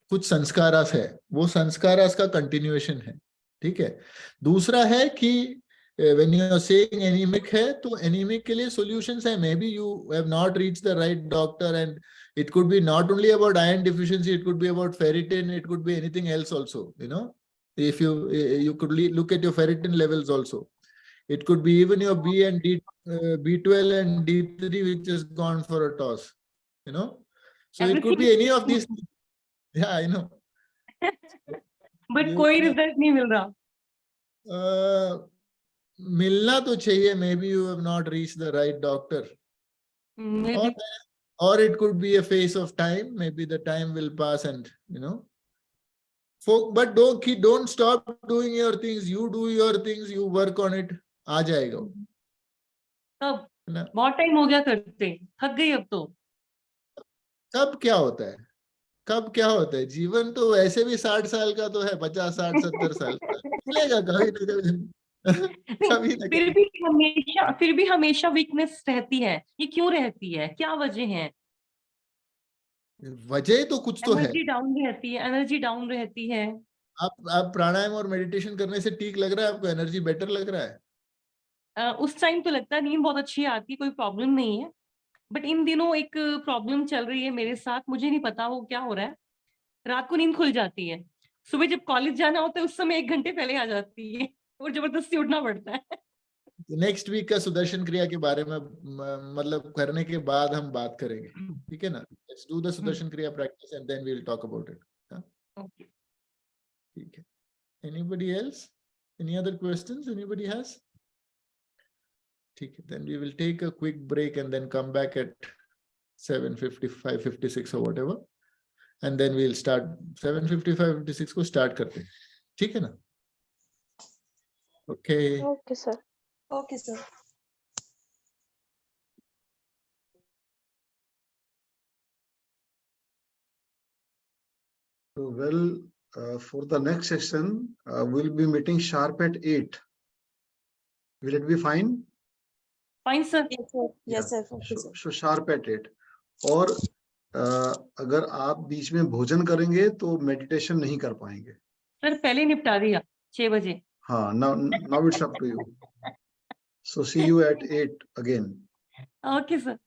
कुछ संस्कारास है, वो संस्कारास का कंटिन्यूएशन है, ठीक है। दूसरा है कि when you are saying anemic है, तो anemic के लिए solutions है. Maybe you have not reached the right doctor, and it could be not only about iron deficiency, it could be about ferritin, it could be anything else also, you know. If you could look at your ferritin levels also. It could be even your B and D, B12 and D3 which has gone for a toss, you know. So it could be any of these. Yeah, I know. But कोई result नहीं मिल रहा। मिलना तो चाहिए. Maybe you have not reached the right doctor. Maybe. Or it could be a phase of time. Maybe the time will pass, and you know, but don't stop doing your things. You do your things, you work on it. आ जाएगा वो, तब है ना? बहुत time हो गया करते, थक गई अब तो। कब क्या होता है, कब क्या होता है? जीवन तो वैसे भी 60 साल का तो है, 50, 60, 70 साल का मिलेगा कभी ना कभी। कभी ना फिर कभी। भी हमेशा वीकनेस रहती है, ये क्यों रहती है, क्या वजह है? वजह तो कुछ तो है। एनर्जी डाउन रहती है, एनर्जी डाउन रहती है। आप प्राणायाम और मेडिटेशन करने से ठीक लग रहा है आपको? एनर्जी बेटर लग रहा है? उस टाइम तो लगता है नींद बहुत अच्छी आती है, कोई प्रॉब्लम नहीं है। बट इन दिनों एक प्रॉब्लम चल रही है मेरे साथ, मुझे नहीं पता वो क्या हो रहा है। रात को नींद खुल जाती है, सुबह जब कॉलेज जाना होता है उस समय 1 घंटे पहले आ जाती है और जबरदस्ती उठना पड़ता है। नेक्स्ट वीक का सुदर्शन क्रिया के बारे में मतलब करने के बाद हम बात करेंगे, ठीक है ना? Let's do the Sudarshan Kriya practice and then we will talk about it. Okay. ठीक है। Anybody else? Any other questions anybody has? ठीक है, then we will take a quick break and then come back at 7:55, 56 or whatever, and then we'll start 7:55, 56 को start करते हैं, ठीक है ना? Okay. Okay, sir. Okay, sir. So, well, for the next session, we'll be meeting sharp at 8. Will it be fine? Fine, sir. Yes, sir. Yes, Yeah. sir. Okay, sir. So sharp at 8. और अगर आप बीच में भोजन करेंगे तो meditation नहीं कर पाएंगे। सर पहले निपटा दिया 6 बजे। हाँ, now it's up to you. So see you at 8 again. Okay, sir.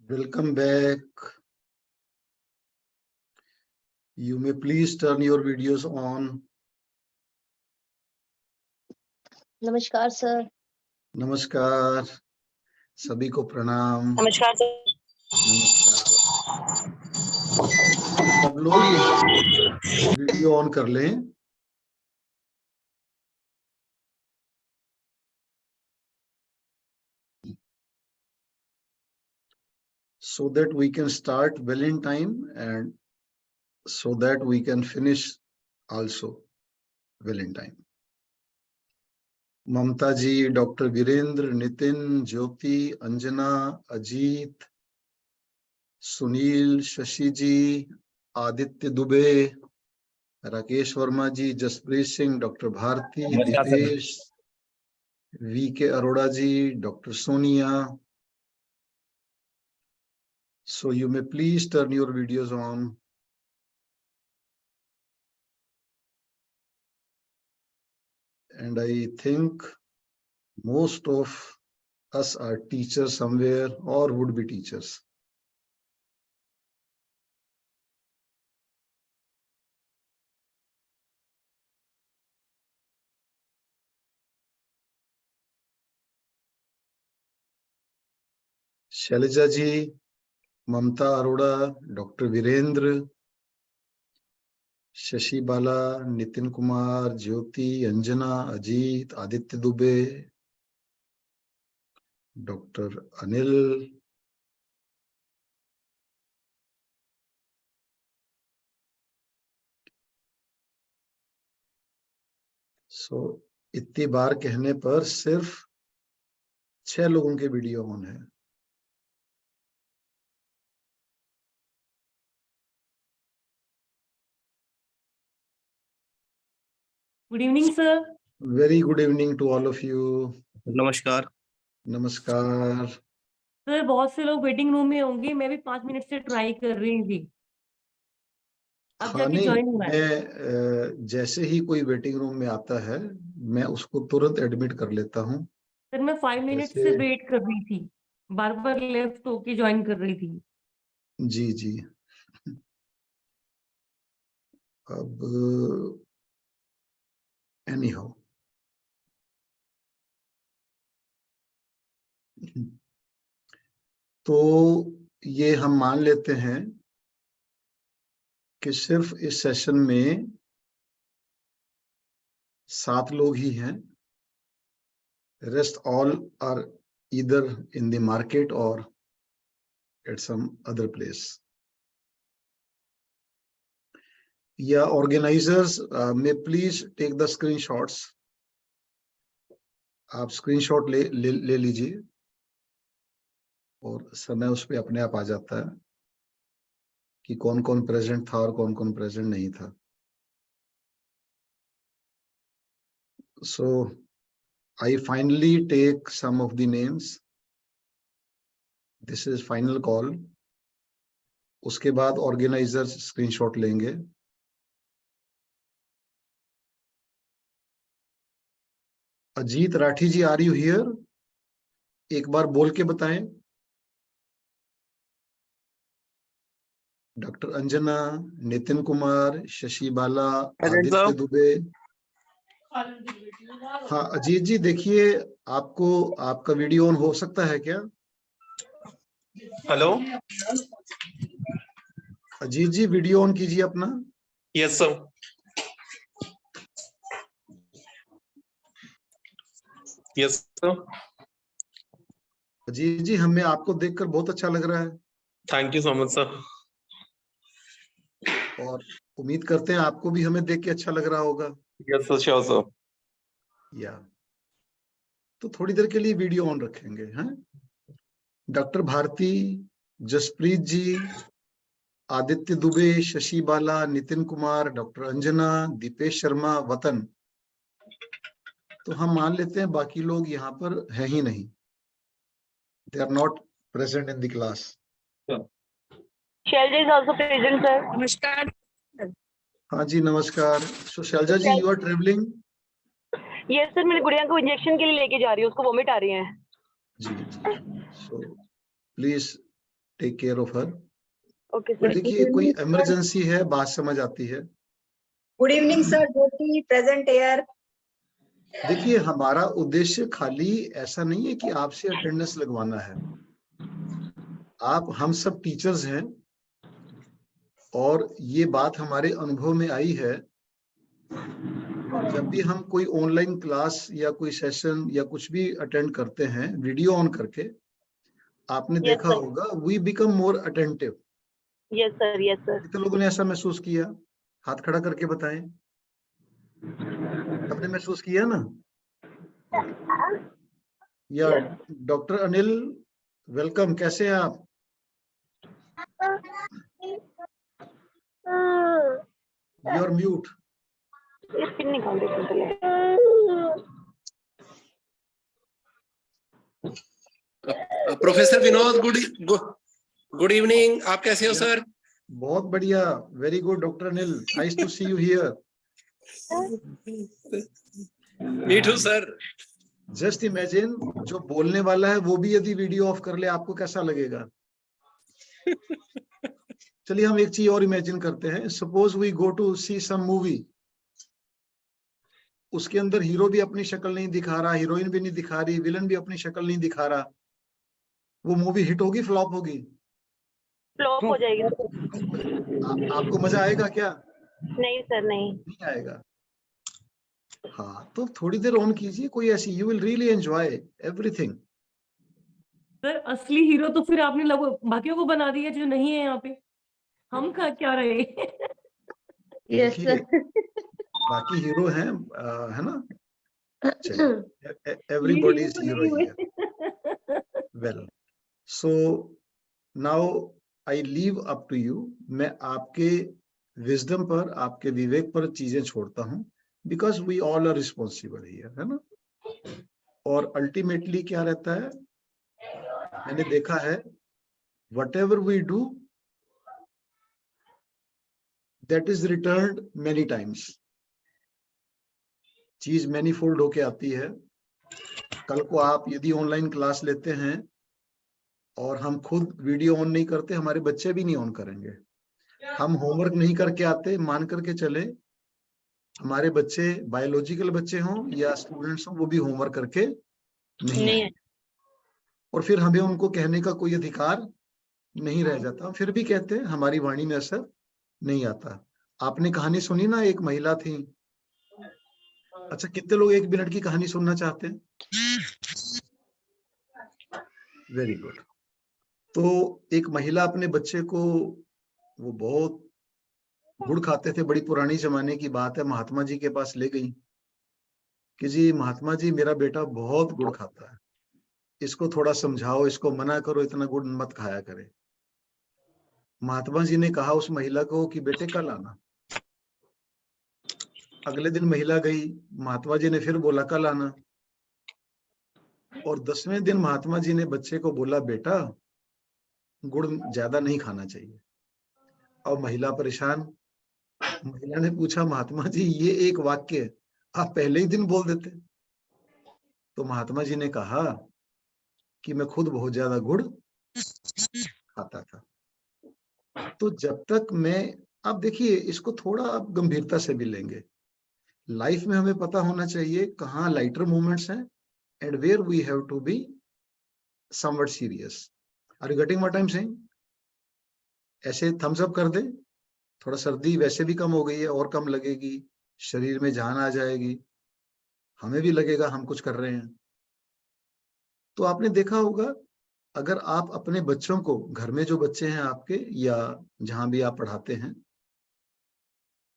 Welcome back. You may please turn your videos on. नमस्कार सर। नमस्कार, सभी को प्रणाम। नमस्कार सर। नमस्कार। सब लोग वीडियो ऑन कर लें। So that we can start well in time and so that we can finish also well in time. Mamta ji, doctor Virendra, Nitin, Jyoti, Anjana, Ajit, Sunil, Shashi ji, Aditya Dubey, Rakesh Verma ji, Jaspreet Singh, doctor Bharti, Deepesh, V K Arora ji, doctor Sonia. So you may please turn your videos on. And I think most of us are teachers somewhere or would be teachers. Shailaja ji, Mamta Arora, doctor Virendra, Shashi Bala, Nitin Kumar, Jyoti, Anjana, Ajit, Aditya Dubey, doctor Anil, इतनी बार कहने पर सिर्फ 6 लोगों के video on है. Good evening sir. Very good evening to all of you. नमस्कार। नमस्कार. सर बहुत से लोग वेटिंग रूम में होंगे, मैं भी 5 मिनट से ट्राई कर रही थी, अब जाके ज्वाइन हुआ है। मैं जैसे ही कोई वेटिंग रूम में आता है मैं उसको तुरंत एडमिट कर लेता हूँ. सर मैं 5 मिनट से वेट कर रही थी, बार बार लेफ्ट होके ज्वाइन कर रही थी। जी जी. अब anyhow, तो ये हम मान लेते हैं कि सिर्फ इस सेशन में 7 लोग ही हैं. Rest all are either in the market or at some other place. Yeah, organizers may please take the screenshots. आप स्क्रीनशॉट ले लीजिए और समय उस पे अपने आप आ जाता है कि कौन कौन प्रेजेंट था और कौन कौन प्रेजेंट नहीं था. So I finally take some of the names. This is final call. उसके बाद ऑर्गेनाइजर्स स्क्रीनशॉट लेंगे. अजीत राठी जी, आर यू हियर? एक बार बोल के बताएं. डॉक्टर अंजना, नितिन कुमार, शशि बाला, आदित्य दुबे. हाँ अजीत जी, देखिए आपको आपका वीडियो ऑन हो सकता है क्या? Hello Ajit ji, video on कीजिए अपना. Yes sir. Yes sir. Ajit ji, हमें आपको देखकर बहुत अच्छा लग रहा है. Thank you so much sir. और उम्मीद करते हैं आपको भी हमें देख के अच्छा लग रहा होगा. Yes sir, sure sir. या तो थोड़ी देर के लिए वीडियो ऑन रखेंगे. हैं डॉक्टर भारती, जसप्रीत जी, आदित्य दुबे, शशि बाला, नितिन कुमार, डॉक्टर अंजना, दीपेश शर्मा, वतन. तो हम मान लेते हैं बाकी लोग यहाँ पर है ही नहीं. They are not present in the class. Shailaja is also present sir. नमस्कार। हाँ जी, नमस्कार. So Shailaja ji, you are travelling? Yes sir, मेरी गुड़िया को इंजेक्शन के लिए लेके जा रही हूँ, उसको वोमिट आ रही है। जी जी. So please take care of her. Okay sir. देखिए कोई इमरजेंसी है, बात समझ आती है। Good evening sir, duty present air. देखिए हमारा उद्देश्य खाली ऐसा नहीं है कि आपसे अटेंडेंस लगवाना है। आप हम सब टीचर्स हैं और ये बात हमारे अनुभव में आई है। जब भी हम कोई ऑनलाइन क्लास या कोई सेशन या कुछ भी अटेंड करते हैं वीडियो ऑन करके, आपने Yes, देखा sir. होगा we become more attentive. Yes sir, yes sir. कितने लोगों ने ऐसा महसूस किया? हाथ खड़ा करके बताएं। आपने महसूस किया ना? या डॉक्टर अनिल, वेलकम, कैसे हैं आप? You are mute. ये पिन निकाल दे पहले। Professor Vinod, good evening. आप कैसे हो सर? बहुत बढ़िया, very good doctor Anil, nice to see you here. Me too sir. Just imagine, जो बोलने वाला है वो भी यदि वीडियो ऑफ कर ले, आपको कैसा लगेगा? चलिए हम एक चीज और इमेजिन करते हैं। Suppose we go to see some movie, उसके अंदर हीरो भी अपनी शक्ल नहीं दिखा रहा, हीरोइन भी नहीं दिखा रही, विलन भी अपनी शक्ल नहीं दिखा रहा, वो मूवी हिट होगी फ्लॉप होगी? फ्लॉप हो जाएगी। आपको मजा आएगा क्या? नहीं सर, नहीं आएगा। हाँ, तो थोड़ी देर ऑन कीजिए कोई ऐसी, you will really enjoy everything. Sir असली हीरो तो फिर आपने बाकियों को बना दिया जो नहीं है यहाँ पे। हम क्या रहे? Yes sir. बाकी हीरो हैं, है ना? चलिए, everybody is hero here. Well, so now I leave up to you. मैं आपके विजडम पर, आपके विवेक पर चीजें छोड़ता हूं, because we all are responsible here, है ना? और अल्टीमेटली क्या रहता है, मैंने देखा है, whatever we do that is returned many times. चीज मैनीफोल्ड होके आती है। कल को आप यदि ऑनलाइन क्लास लेते हैं और हम खुद वीडियो ऑन नहीं करते, हमारे बच्चे भी नहीं ऑन करेंगे। हम होमवर्क नहीं करके आते, मान करके चले हमारे बच्चे, बायोलॉजिकल बच्चे हों या स्टूडेंट्स हों, वो भी होमवर्क करके नहीं आए, और फिर हमें उनको कहने का कोई अधिकार नहीं रह जाता। फिर भी कहते हैं, हमारी वाणी में असर नहीं आता। आपने कहानी सुनी ना, एक महिला थी। अच्छा, कितने लोग 1 मिनट की कहानी सुनना चाहते हैं? Very good. तो एक महिला अपने बच्चे को, वो बहुत गुड़ खाते थे, बड़ी पुरानी जमाने की बात है, महात्मा जी के पास ले गई कि जी महात्मा जी, मेरा बेटा बहुत गुड़ खाता है, इसको थोड़ा समझाओ, इसको मना करो, इतना गुड़ मत खाया करे। महात्मा जी ने कहा उस महिला को कि बेटे कल आना। अगले दिन महिला गई, महात्मा जी ने फिर बोला कल आना। और 10वें दिन महात्मा जी ने बच्चे को बोला, बेटा गुड़ ज्यादा नहीं खाना चाहिए। और महिला परेशान। महिला ने पूछा, महात्मा जी ये एक वाक्य आप पहले ही दिन बोल देते। तो महात्मा जी ने कहा कि मैं खुद बहुत ज्यादा गुड़ खाता था। तो जब तक मैं, आप देखिए इसको थोड़ा आप गंभीरता से भी लेंगे। लाइफ में हमें पता होना चाहिए कहाँ लाइटर मोमेंट्स हैं and where we have to be somewhat serious. Are you getting what I am saying? ऐसे थम्स अप कर दे। थोड़ा सर्दी वैसे भी कम हो गई है, और कम लगेगी, शरीर में जान आ जाएगी, हमें भी लगेगा हम कुछ कर रहे हैं। तो आपने देखा होगा, अगर आप अपने बच्चों को, घर में जो बच्चे हैं आपके या जहां भी आप पढ़ाते हैं,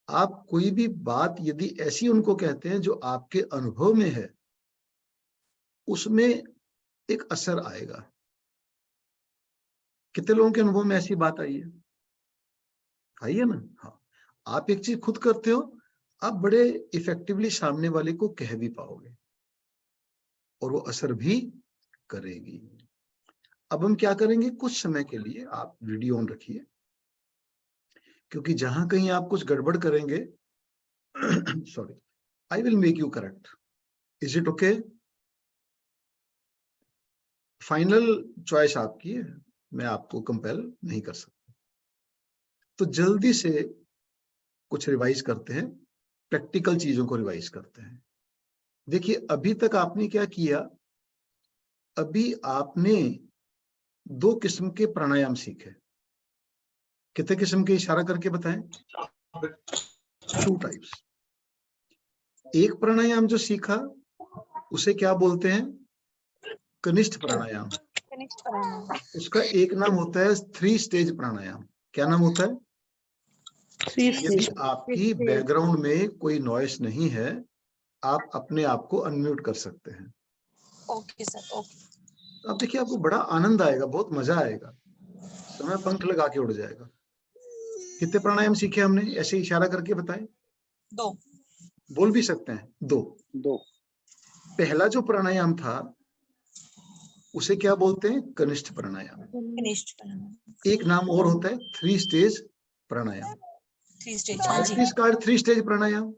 आप कोई भी बात यदि ऐसी उनको कहते हैं जो आपके अनुभव में है, उसमें एक असर आएगा। कितने लोगों के अनुभव में ऐसी बात आई है? आई है ना? हाँ, आप एक चीज खुद करते हो, आप बड़े इफेक्टिवली सामने वाले को कह भी पाओगे और वो असर भी करेगी। अब हम क्या करेंगे, कुछ समय के लिए आप वीडियो ऑन रखिए, क्योंकि जहां कहीं आप कुछ गड़बड़ करेंगे, sorry, I will make you correct. Is it okay? Final choice आपकी है। मैं आपको कंपेल नहीं कर सकता। तो जल्दी से कुछ रिवाइज करते हैं, प्रैक्टिकल चीजों को रिवाइज करते हैं। देखिए अभी तक आपने क्या किया, अभी आपने 2 किस्म के प्राणायाम सीखे। कितने किस्म के, इशारा करके बताएं? 2 टाइप्स। एक प्राणायाम जो सीखा उसे क्या बोलते हैं? कनिष्ठ प्राणायाम। उसका एक नाम होता है 3 स्टेज प्राणायाम। क्या नाम होता है? यदि आपकी बैकग्राउंड में कोई नॉइस नहीं है, आप अपने आप को अनम्यूट कर सकते हैं। Okay sir, okay. अब देखिए आपको बड़ा आनंद आएगा, बहुत मजा आएगा, समय पंख लगा के उड़ जाएगा। कितने प्राणायाम सीखे हमने? ऐसे इशारा करके बताएं। 2। बोल भी सकते हैं 2। पहला जो प्राणायाम था उसे क्या बोलते हैं? कनिष्ठ प्राणायाम। एक नाम और होता है 3 स्टेज प्राणायाम। 3 स्टेज, हाँ जी। दिस कार्ड 3 स्टेज प्राणायाम,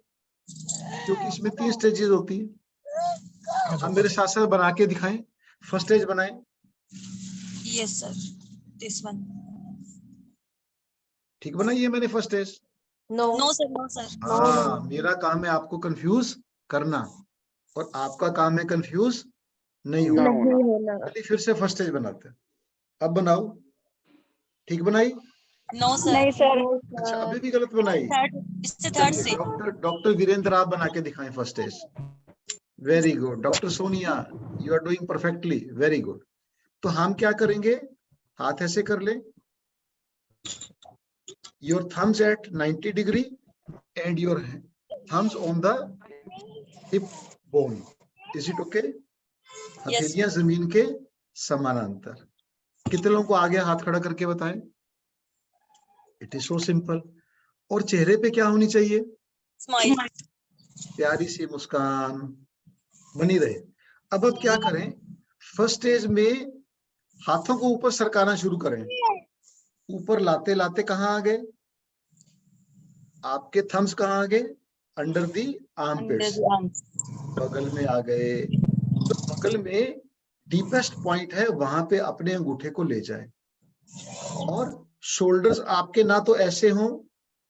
क्योंकि इसमें 3 स्टेजेस होती है। हम मेरे साथ साथ बना के दिखाएं। फर्स्ट स्टेज बनाएं। Yes sir, this one. ठीक बनाइए मैंने first stage. No sir, no sir. हाँ, मेरा काम है आपको कंफ्यूज करना और आपका काम है कंफ्यूज नहीं होना। चलिए फिर से फर्स्ट स्टेज बनाते हैं। अब बनाओ। ठीक बनाई? No sir. नहीं सर। अच्छा, अभी भी गलत बनाई। इससे थर्ड से। डॉक्टर वीरेंद्र आप बना के दिखाएं first stage. Very good. Doctor Sonia, you are doing perfectly, very good. तो हम क्या करेंगे? हाथ ऐसे कर ले, your thumbs at 90 degree and your thumbs on the hip bone. Is it okay? हथेलियां जमीन के समानांतर। कितने लोगों को आगे हाथ खड़ा करके बताएं? It is so simple. और चेहरे पे क्या होनी चाहिए? स्माइल। प्यारी सी मुस्कान बनी रहे। अब क्या करें? फर्स्ट स्टेज में हाथों को ऊपर सरकाना शुरू करें। ऊपर लाते लाते कहाँ आ गए? आपके थम्स कहाँ आ गए? अंडर दी आर्मपिट्स, बगल में आ गए। तो बगल में डीपेस्ट पॉइंट है, वहां पे अपने अंगूठे को ले जाए और शोल्डर्स आपके ना तो ऐसे हों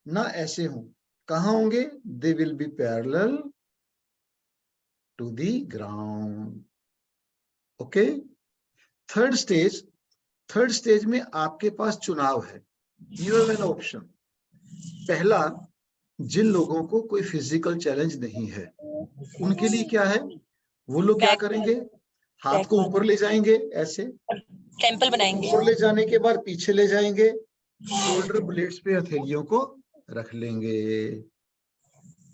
ना ऐसे हों। कहाँ होंगे? They will be parallel to the ground. Okay. Third stage में आपके पास चुनाव है। You have an option. पहला, जिन लोगों को कोई फिजिकल चैलेंज नहीं है उनके लिए क्या है? वो लोग क्या करेंगे? हाथ को ऊपर ले जाएंगे, ऐसे टेंपल बनाएंगे। ऊपर ले जाने के बाद पीछे ले जाएंगे, शोल्डर ब्लेड्स पे हथेलियों को रख लेंगे।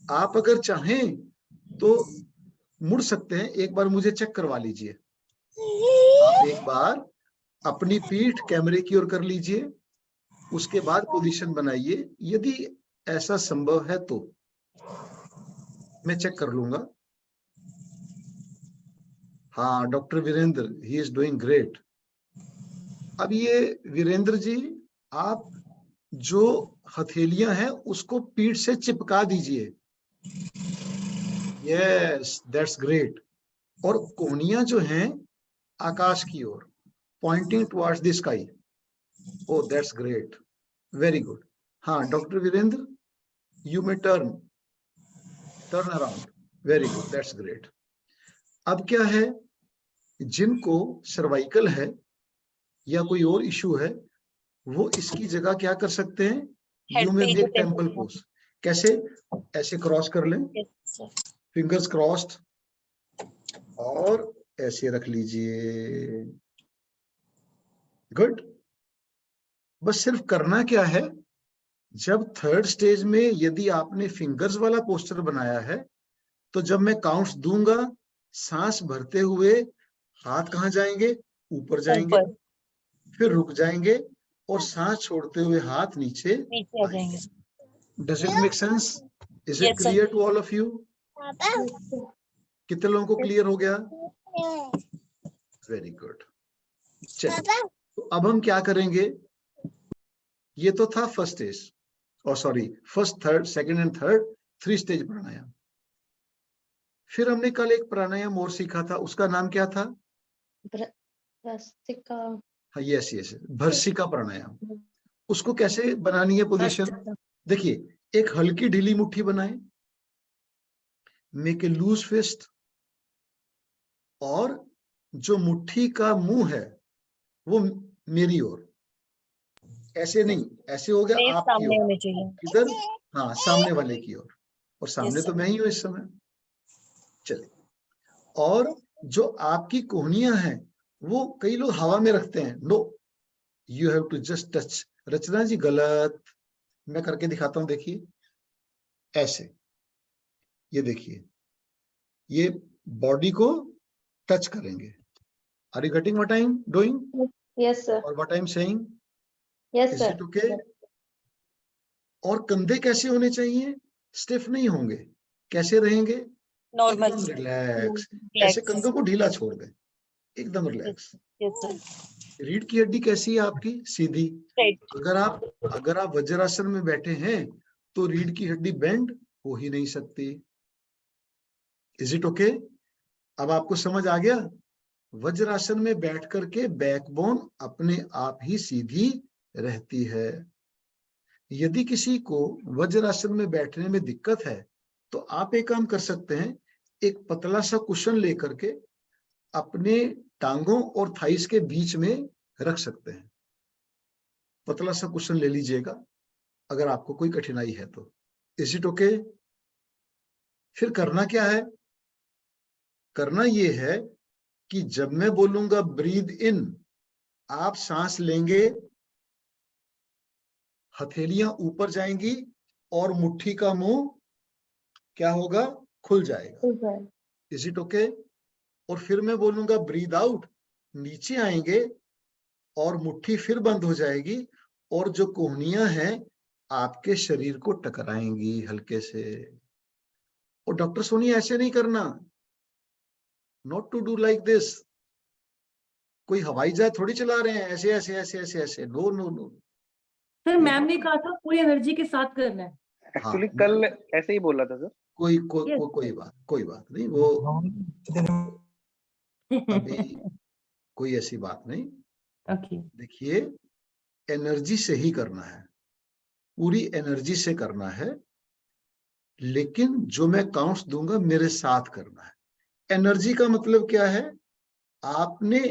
आप अगर चाहें तो मुड़ सकते हैं। एक बार मुझे चेक करवा लीजिए। आप एक बार अपनी पीठ कैमरे की ओर कर लीजिए, उसके बाद पोजीशन बनाइए। यदि ऐसा संभव है तो मैं चेक कर लूंगा। हाँ, doctor Virendra, he is doing great. अब ये वीरेंद्र जी, आप जो हथेलियां हैं उसको पीठ से चिपका दीजिए। Yes, that's great. और कोहनियां जो हैं आकाश की ओर, pointing towards the sky. Oh, that's great, very good. हाँ doctor Virendra, you may turn around, very good, that's great. अब क्या है? जिनको सर्वाइकल है या कोई और इशू है, वो इसकी जगह क्या कर सकते हैं? यू में मेक टेम्पल पोज। कैसे? ऐसे क्रॉस कर लें, फिंगर्स क्रॉस्ड, और ऐसे रख लीजिए। गुड। बस सिर्फ करना क्या है? जब थर्ड स्टेज में यदि आपने फिंगर्स वाला पोस्टर बनाया है, तो जब मैं काउंट्स दूंगा, सांस भरते हुए हाथ कहाँ जाएंगे? ऊपर जाएंगे, फिर रुक जाएंगे और सांस छोड़ते हुए हाथ नीचे आ जाएंगे। Does it make sense? Is it clear to all of you? कितने लोगों को क्लियर हो गया? Very good. चलिए, तो अब हम क्या करेंगे? ये तो था फर्स्ट स्टेज, और sorry first, third, second and third, 3 stage pranayama. फिर हमने कल एक प्राणायाम और सीखा था, उसका नाम क्या था? भस्त्रिका। हाँ यस यस, भर्सिका प्राणायाम। उसको कैसे बनानी है पोजीशन? देखिए, एक हल्की ढीली मुट्ठी बनाए, मेक ए लूज फिस्ट, और जो मुट्ठी का मुंह है वो मेरी ओर, ऐसे नहीं, ऐसे हो गया आपकी सामने ओर, होने चाहिए। इधर, हाँ सामने वाले की ओर, और सामने Yes, तो sir. मैं ही हूं इस समय। चलिए, और जो आपकी कोहनियां हैं वो कई लोग हवा में रखते हैं, no, you have to just touch. Rachna ji गलत, मैं करके दिखाता हूं, देखिए ऐसे, ये देखिए, ये बॉडी को टच करेंगे। Are you getting what I am doing? Yes, sir. और what I am saying? Yes, is sir. It okay? और कंधे कैसे होने चाहिए? स्टिफ नहीं होंगे, कैसे रहेंगे? Normal. एकदम रिलैक्स, Relax. ऐसे कंधों को ढीला छोड़ दें, एकदम रिलैक्स। Yes, sir. रीढ़ की हड्डी कैसी है आपकी? सीधी। Straight. अगर आप वज्रासन में बैठे हैं तो रीढ़ की हड्डी बेंड हो ही नहीं सकती। Is it okay? अब आपको समझ आ गया? वज्रासन में बैठ करके बैकबोन अपने आप ही सीधी रहती है। यदि किसी को वज्रासन में बैठने में दिक्कत है तो आप एक काम कर सकते हैं, एक पतला सा कुशन लेकर के अपने टांगों और थाइस के बीच में रख सकते हैं। पतला सा कुशन ले लीजिएगा अगर आपको कोई कठिनाई है तो। Is it okay? फिर करना क्या है? करना ये है कि जब मैं बोलूंगा ब्रीद इन, आप सांस लेंगे, हथेलियां ऊपर जाएंगी और मुट्ठी का मुंह क्या होगा? खुल जाएगा। Is it okay? और फिर मैं बोलूंगा ब्रीद आउट, नीचे आएंगे और मुट्ठी फिर बंद हो जाएगी और जो कोहनियां हैं आपके शरीर को टकराएंगी हल्के से। और डॉक्टर सोनी ऐसे नहीं करना, not to do like this. कोई हवाई जहाज थोड़ी चला रहे हैं ऐसे ऐसे ऐसे ऐसे ऐसे, no no no. Sir ma'am ने कहा था पूरी एनर्जी के साथ करना है। एक्चुअली कल ऐसे ही बोला था सर। कोई बात नहीं, वो अभी कोई ऐसी बात नहीं। ओके। देखिए, एनर्जी से ही करना है, पूरी एनर्जी से करना है, लेकिन जो मैं काउंट्स दूंगा मेरे साथ करना है। एनर्जी का मतलब क्या है? आपने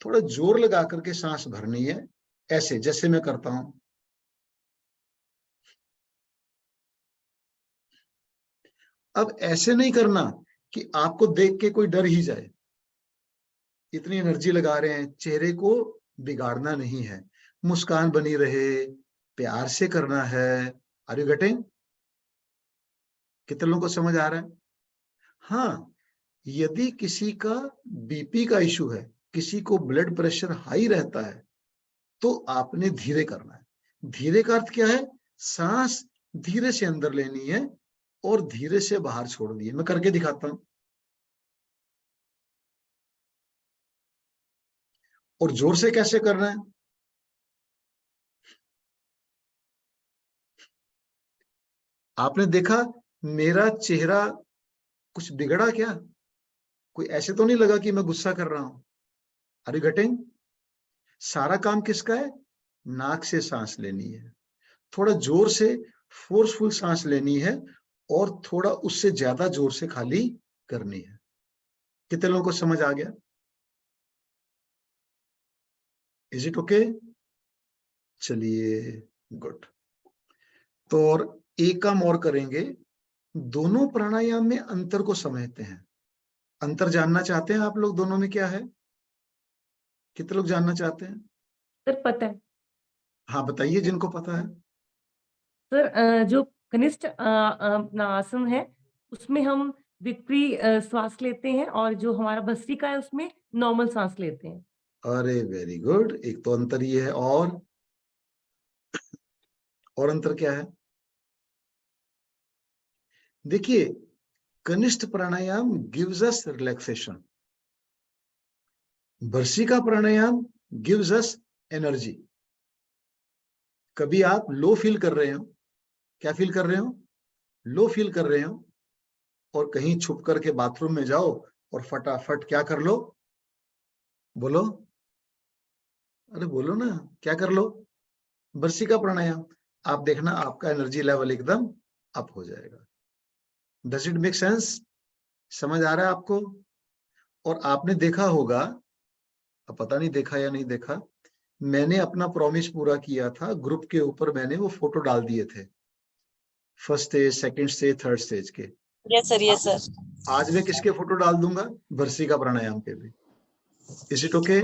थोड़ा जोर लगा करके सांस भरनी है, ऐसे जैसे मैं करता हूं। अब ऐसे नहीं करना कि आपको देख के कोई डर ही जाए, इतनी एनर्जी लगा रहे हैं। चेहरे को बिगाड़ना नहीं है, मुस्कान बनी रहे, प्यार से करना है। Are you getting? कितने लोगों को समझ आ रहा है? हाँ, यदि किसी का बीपी का इशू है, किसी को ब्लड प्रेशर हाई रहता है, तो आपने धीरे करना है। धीरे का अर्थ क्या है? सांस धीरे से अंदर लेनी है और धीरे से बाहर छोड़नी है। मैं करके दिखाता हूं। और जोर से कैसे करना है? आपने देखा मेरा चेहरा कुछ बिगड़ा क्या? कोई ऐसे तो नहीं लगा कि मैं गुस्सा कर रहा हूं। Are you getting? सारा काम किसका है? नाक से सांस लेनी है, थोड़ा जोर से फोर्सफुल सांस लेनी है और थोड़ा उससे ज्यादा जोर से खाली करनी है। कितने लोगों को समझ आ गया? Is it okay? चलिए, गुड। तो और एक काम और करेंगे, दोनों प्राणायाम में अंतर को समझते हैं। अंतर जानना चाहते हैं आप लोग दोनों में क्या है? कितने लोग जानना चाहते हैं? सर पता है। हाँ बताइए जिनको पता है। सर जो कनिष्ठ अपना आसन है उसमें हम विपरी श्वास लेते हैं और जो हमारा भस्त्रिका है उसमें नॉर्मल सांस लेते हैं। अरे वेरी गुड, एक तो अंतर ये है। और अंतर क्या है? देखिए, कनिष्ठ प्राणायाम गिव्स अस रिलैक्सेशन, भस्त्रिका प्राणायाम गिव्स अस एनर्जी। कभी आप लो फील कर रहे हो, क्या फील कर रहे हो? लो फील कर रहे हो, और कहीं छुप करके बाथरूम में जाओ और फटाफट क्या कर लो? बोलो, अरे बोलो ना, क्या कर लो, भर्सिका प्राणायाम। आप देखना आपका एनर्जी लेवल एकदम अप हो जाएगा। Does it make sense? समझ आ रहा है आपको? और आपने देखा होगा, अब पता नहीं देखा या नहीं देखा, मैंने अपना प्रॉमिस पूरा किया था, ग्रुप के ऊपर मैंने वो फोटो डाल दिए थे, first stage, second stage, third stage के। Yes sir. आज मैं किसके फोटो डाल दूंगा? भर्सिका प्राणायाम के भी। Is it okay?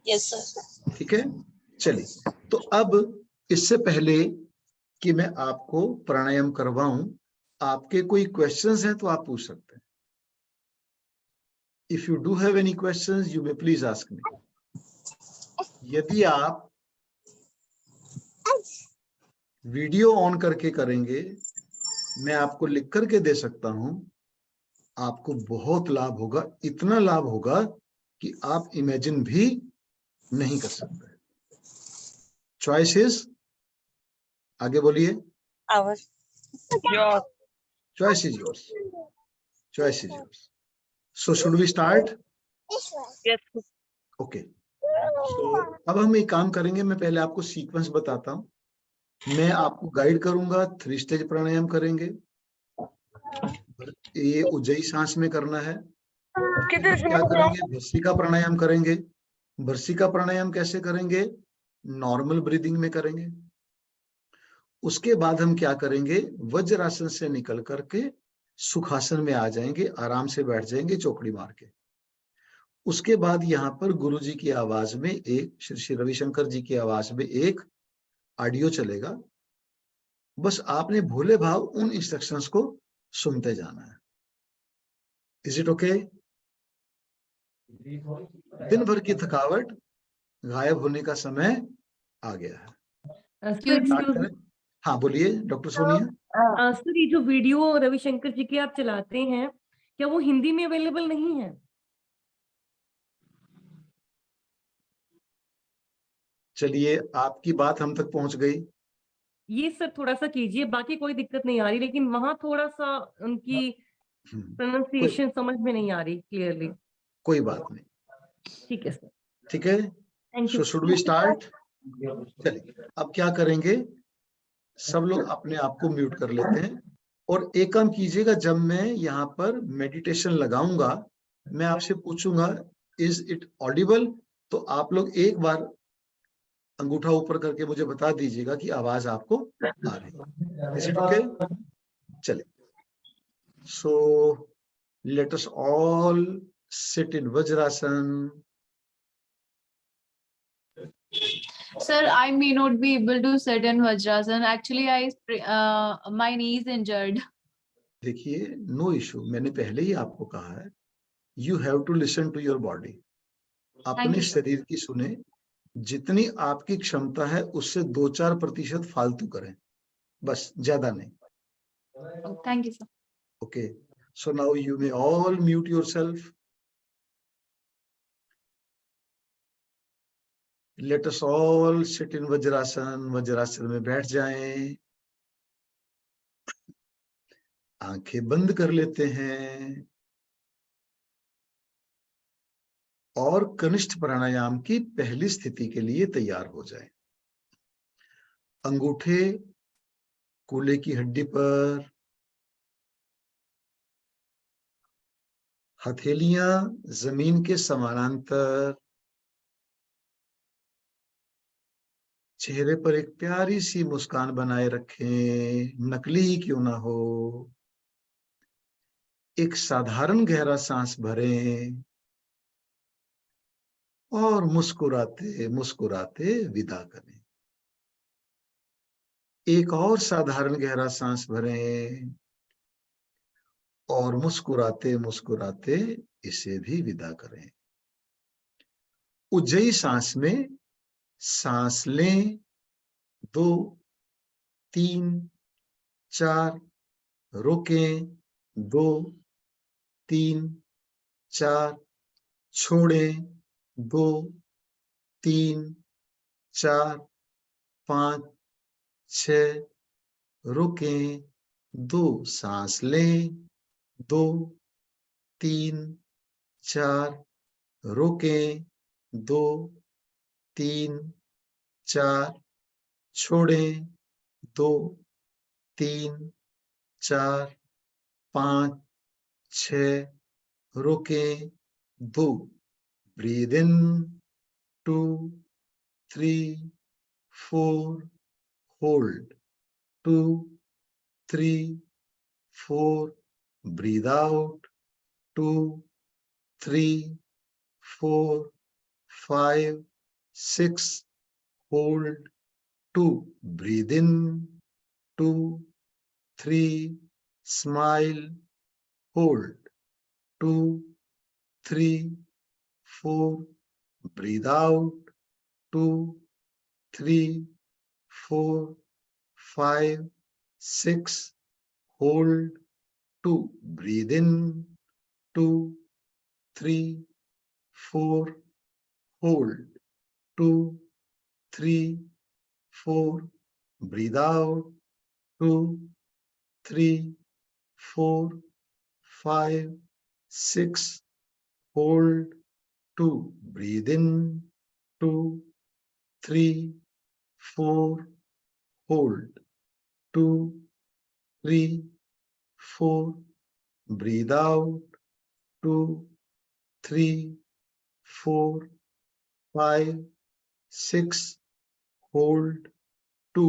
Yes sir. ठीक है, चलिए। तो अब इससे पहले कि मैं आपको प्राणायाम करवाऊं, आपके कोई क्वेश्चंस हैं तो आप पूछ सकते हैं। If you do have any questions, you may please ask me. यदि आप वीडियो ऑन करके करेंगे, मैं आपको लिख करके दे सकता हूं, आपको बहुत लाभ होगा, इतना लाभ होगा कि आप इमेजिन भी नहीं कर सकते। चॉइसेस, आगे बोलिए। Our choice is yours, choice is yours. So should we start? Yes okay. So अब हम एक काम करेंगे, मैं पहले आपको सीक्वेंस बताता हूं। मैं आपको गाइड करूंगा, 3 स्टेज प्राणायाम करेंगे। ये उज्जयी सांस में करना है। क्या करेंगे? भर्सिका प्राणायाम करेंगे। भर्सिका प्राणायाम कैसे करेंगे? नॉर्मल ब्रीदिंग में करेंगे। उसके बाद हम क्या करेंगे? वज्रासन से निकल करके सुखासन में आ जाएंगे, आराम से बैठ जाएंगे चौकड़ी मार के। उसके बाद यहाँ पर गुरुजी की आवाज में एक, श्री रविशंकर जी की आवाज में एक ऑडियो चलेगा। बस आपने भोले भाव उन इंस्ट्रक्शंस को सुनते जाना है। Is it okay? दिन भर की थकावट गायब होने का समय आ गया है। स्टार्ट करें? हाँ बोलिए डॉक्टर सोनिया। सर, ये जो वीडियो रविशंकर जी के आप चलाते हैं, क्या वो हिंदी में अवेलेबल नहीं है? चलिए, आपकी बात हम तक पहुंच गई। ये सर थोड़ा सा कीजिए, बाकी कोई दिक्कत नहीं आ रही, लेकिन वहां थोड़ा सा उनकी प्रोनाउंसिएशन समझ में नहीं आ रही क्लियरली। कोई बात नहीं, ठीक है सर। ठीक है। Thank you. So should we start? चलिए, अब क्या करेंगे, सब लोग अपने आप को म्यूट कर लेते हैं। और एक काम कीजिएगा, जब मैं यहाँ पर मेडिटेशन लगाऊंगा, मैं आपसे पूछूंगा इज इट ऑडिबल, तो आप लोग एक बार अंगूठा ऊपर करके मुझे बता दीजिएगा कि आवाज आपको आ रही है। Is it okay? चलिए। So let us all sit in vajrasana. Sir, I may not be able to sit in Vajrasan. Actually, my knee is injured. देखिए, नो इशू, मैंने पहले ही आपको कहा है, you have to listen to your body. अपने शरीर की सुने, जितनी आपकी क्षमता है उससे 2-4% फालतू करें, बस, ज्यादा नहीं। Thank you, sir. Okay, so now you may all mute yourself. Late us all sit in vajrasana. Vajrasana में बैठ जाएं, आंखें बंद कर लेते हैं और कनिष्ठ प्राणायाम की पहली स्थिति के लिए तैयार हो जाएं। अंगूठे कूल्हे की हड्डी पर, हथेलियां जमीन के समानांतर, चेहरे पर एक प्यारी सी मुस्कान बनाए रखें, नकली ही क्यों ना हो। एक साधारण गहरा सांस भरें और मुस्कुराते मुस्कुराते विदा करें। एक और साधारण गहरा सांस भरें और मुस्कुराते मुस्कुराते इसे भी विदा करें। उज्जयी सांस में सांस लें, 2, 3, 4, रोकें, 2, 3, 4, छोड़ें, 2, 3, 4, 5, 6, रोकें, 2, सांस लें, 2, 3, 4, रोकें, 2, 3 4 छोड़ें, 2 3 4 5 6 रोकें, 2 breathe in, 2 3 4 hold, 2 3 4 breathe out, 2 3 4 5 6 hold, 2 breathe in, 2 3 smile, hold, 2 3 4 breathe out, 2 3 4 5 6 hold, 2 breathe in, 2 3 4 hold, 2 3 4 breathe out, 2 3 4 5 6 hold, 2 breathe in, 2 3 4 hold, 2 3 4 breathe out, 2 3 4 5 6 hold, 2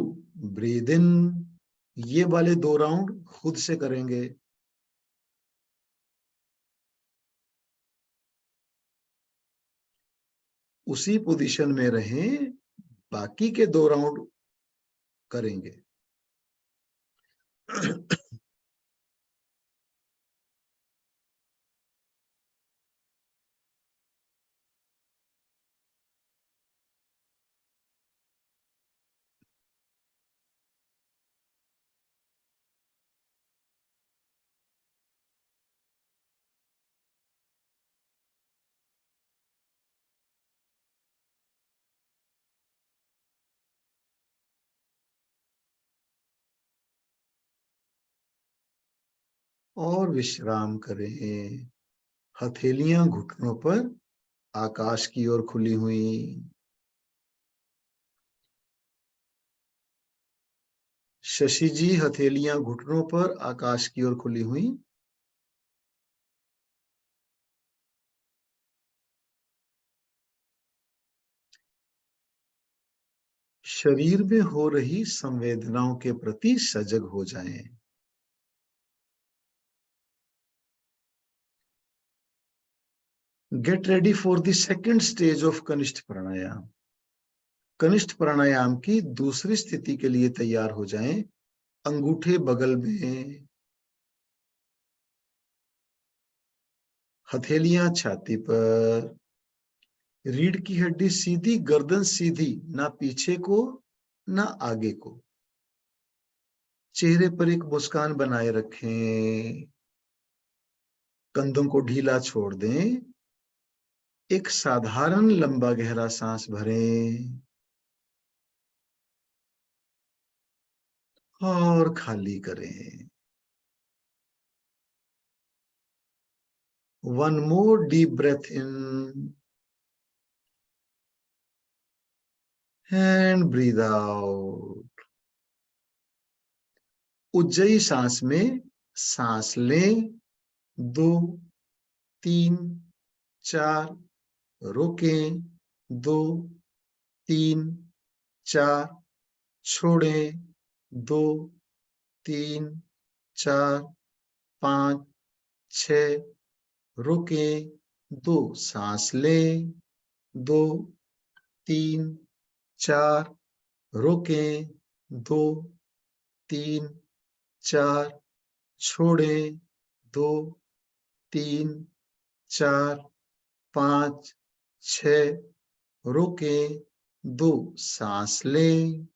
breathe in। ये वाले 2 राउंड खुद से करेंगे। उसी पोजीशन में रहें, बाकी के 2 राउंड करेंगे। और विश्राम करें। हथेलियां घुटनों पर आकाश की ओर खुली हुई। शशि जी, हथेलियां घुटनों पर आकाश की ओर खुली हुई। शरीर में हो रही संवेदनाओं के प्रति सजग हो जाएं। Get ready for the second stage of कनिष्ठ प्राणायाम। कनिष्ठ प्राणायाम की दूसरी स्थिति के लिए तैयार हो जाएं। अंगूठे बगल में, हथेलियां छाती पर, रीढ़ की हड्डी सीधी, गर्दन सीधी, ना पीछे को ना आगे को। चेहरे पर एक मुस्कान बनाए रखें। कंधों को ढीला छोड़ दें। एक साधारण लंबा गहरा सांस भरें और खाली करें। One more deep breath in and breathe out. Ujjayi सांस में सांस लें, 2 3 4 रोकें, 2 3 4 छोड़ें, 2 3 4 5 6 रोकें, 2 सांस लें, 2 3 4 रोकें, 2 3 4 छोड़ें, 2 3 4 5 6 रोकें, 2 सांस लें,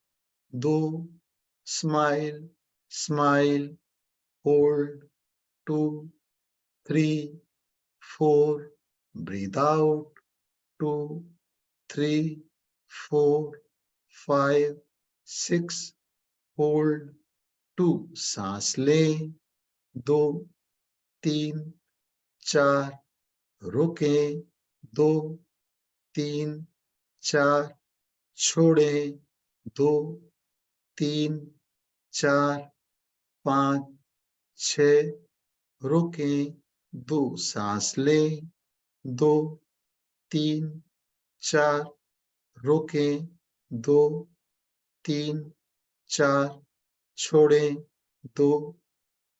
2 smile smile hold, 2 3 4 breathe out, 2 3 4 5 6 hold, 2 सांस लें, 2 3 4 रोकें, 2 3 4 छोड़ें, 2, 3, 4, 5, 6, रोकें, 2, सांस लें, 2, 3, 4, रोकें, 2, 3, 4, छोड़ें, 2,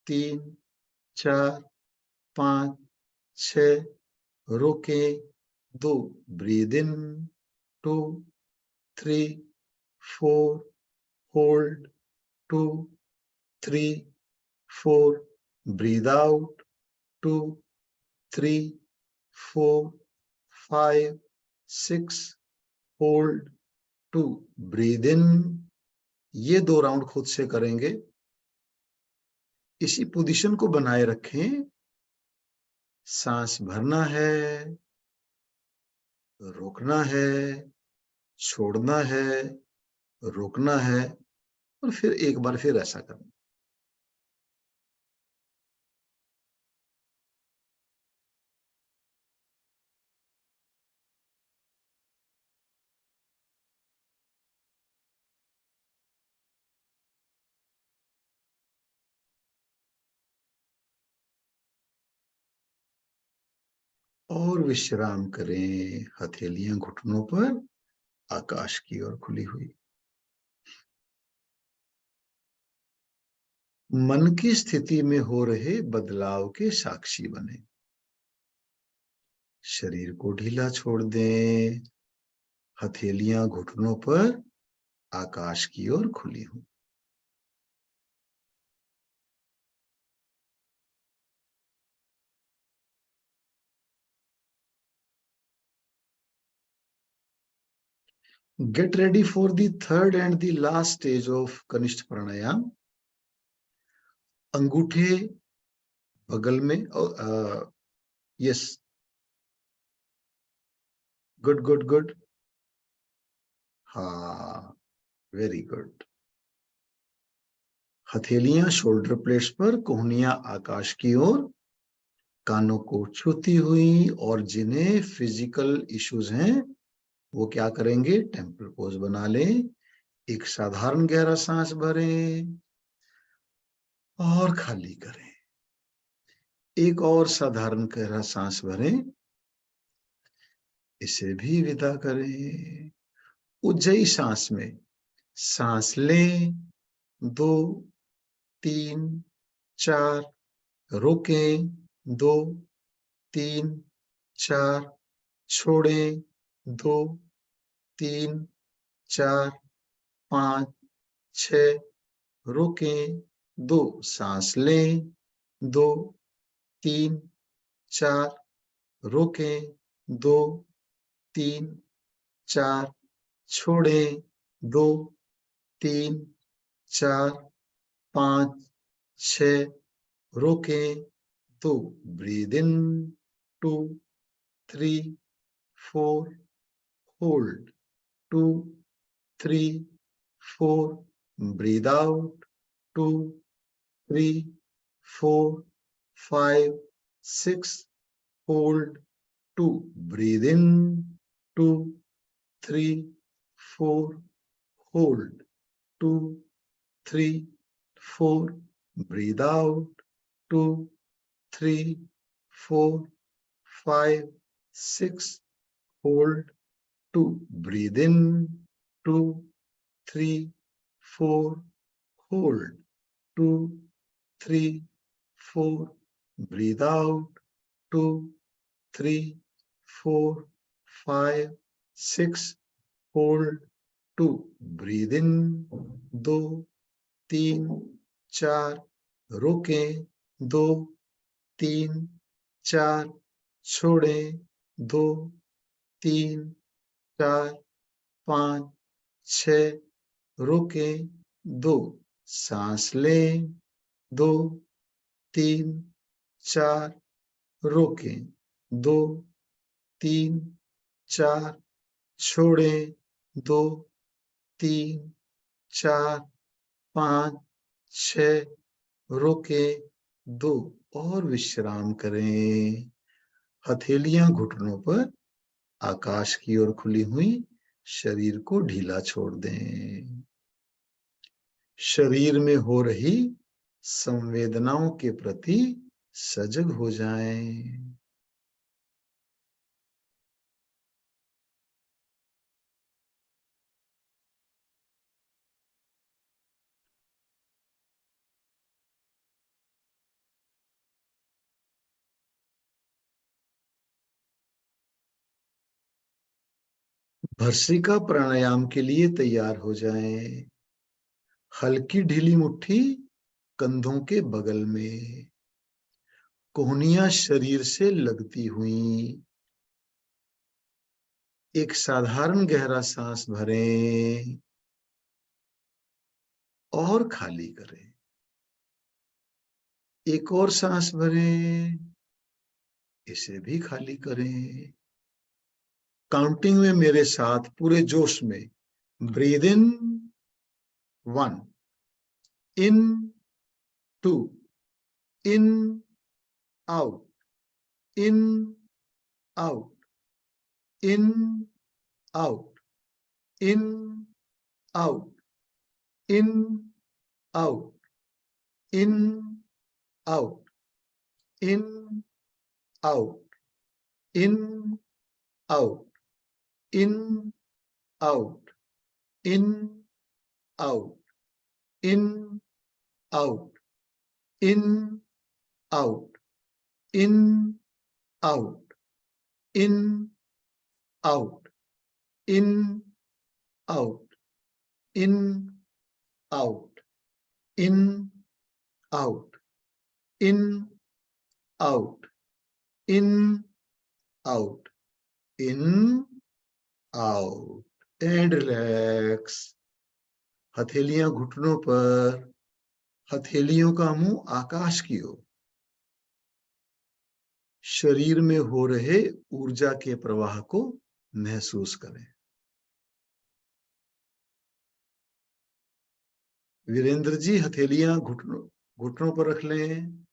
3, 4, 5, 6, रोकें, 2, breathe in, 2, 3, 4, hold, 2, 3, 4, breathe out, 2, 3, 4, 5, 6, hold, 2, breathe in। ये 2 राउंड खुद से करेंगे। इसी पोजीशन को बनाए रखें। सांस भरना है, रोकना है, छोड़ना है, रोकना है, और फिर एक बार फिर ऐसा करना। और विश्राम करें, हथेलियां घुटनों पर, आकाश की ओर खुली हुई। मन की स्थिति में हो रहे बदलाव के साक्षी बने। शरीर को ढीला छोड़ दें, हथेलियां घुटनों पर, आकाश की ओर खुली हुई। Get ready for the third and the last stage of कनिष्ठ प्राणायाम। अंगूठे बगल में, और यस, गुड गुड गुड, हाँ, वेरी गुड। हथेलियां शोल्डर प्लेट्स पर, कोहनियां आकाश की ओर, कानों को छूती हुई, और जिन्हें फिजिकल इश्यूज हैं वो क्या करेंगे, टेम्पल पोज बना लें। एक साधारण गहरा सांस भरें और खाली करें। एक और साधारण गहरा सांस भरें, इसे भी विदा करें। उज्जयी सांस में सांस लें, 2, 3, 4, रोकें, 2, 3, 4, छोड़ें, 2, 3, 4, 5, 6, रोकें, 2, सांस लें, 2, 3, 4, रोकें, 2, 3, 4, छोड़ें, 2, 3, 4, 5, 6, रोकें, 2, breathe in, 2, 3, 4, hold, 2, 3, 4, breathe out, 2, 3, 4, 5, 6, hold, 2, breathe in, 2, 3, 4, hold, 2, 3, 4, breathe out, 2, 3, 4, 5, 6, hold, 2, breathe in, 2, 3, 4, hold, 2, 3, 4, breathe out, 2, 3, 4, 5, 6, hold, 2, breathe in, 2, 3, 4, रोकें, 2, 3, 4, छोड़ें, 2, 3, 4, 5, 6, रोकें, 2, सांस लें, 2, 3, 4, रोकें, 2, 3, 4, छोड़ें, 2, 3, 4, 5, 6, रोकें, 2, और विश्राम करें। हथेलियां घुटनों पर, आकाश की ओर खुली हुई, शरीर को ढीला छोड़ दें। शरीर में हो रही संवेदनाओं के प्रति सजग हो जाएं। भस्त्रिका प्राणायाम के लिए तैयार हो जाएं। हल्की ढीली मुट्ठी कंधों के बगल में, कोहनियां शरीर से लगती हुई। एक साधारण गहरा सांस भरें और खाली करें। एक और सांस भरें, इसे भी खाली करें। काउंटिंग में मेरे साथ पूरे जोश में breathe in 1, in 2, in out, in out, in out, in out, in out, in out, in out, in out, in, out, in, out, in, out, in, out, in, out, in, out, in, out, in, out, in, out, in, out, in, out, in, out, and relax. हथेलियां घुटनों पर, हथेलियों का मुंह आकाश की ओर। शरीर में हो रहे ऊर्जा के प्रवाह को महसूस करें। वीरेंद्र जी हथेलियां घुटनों पर रख लें।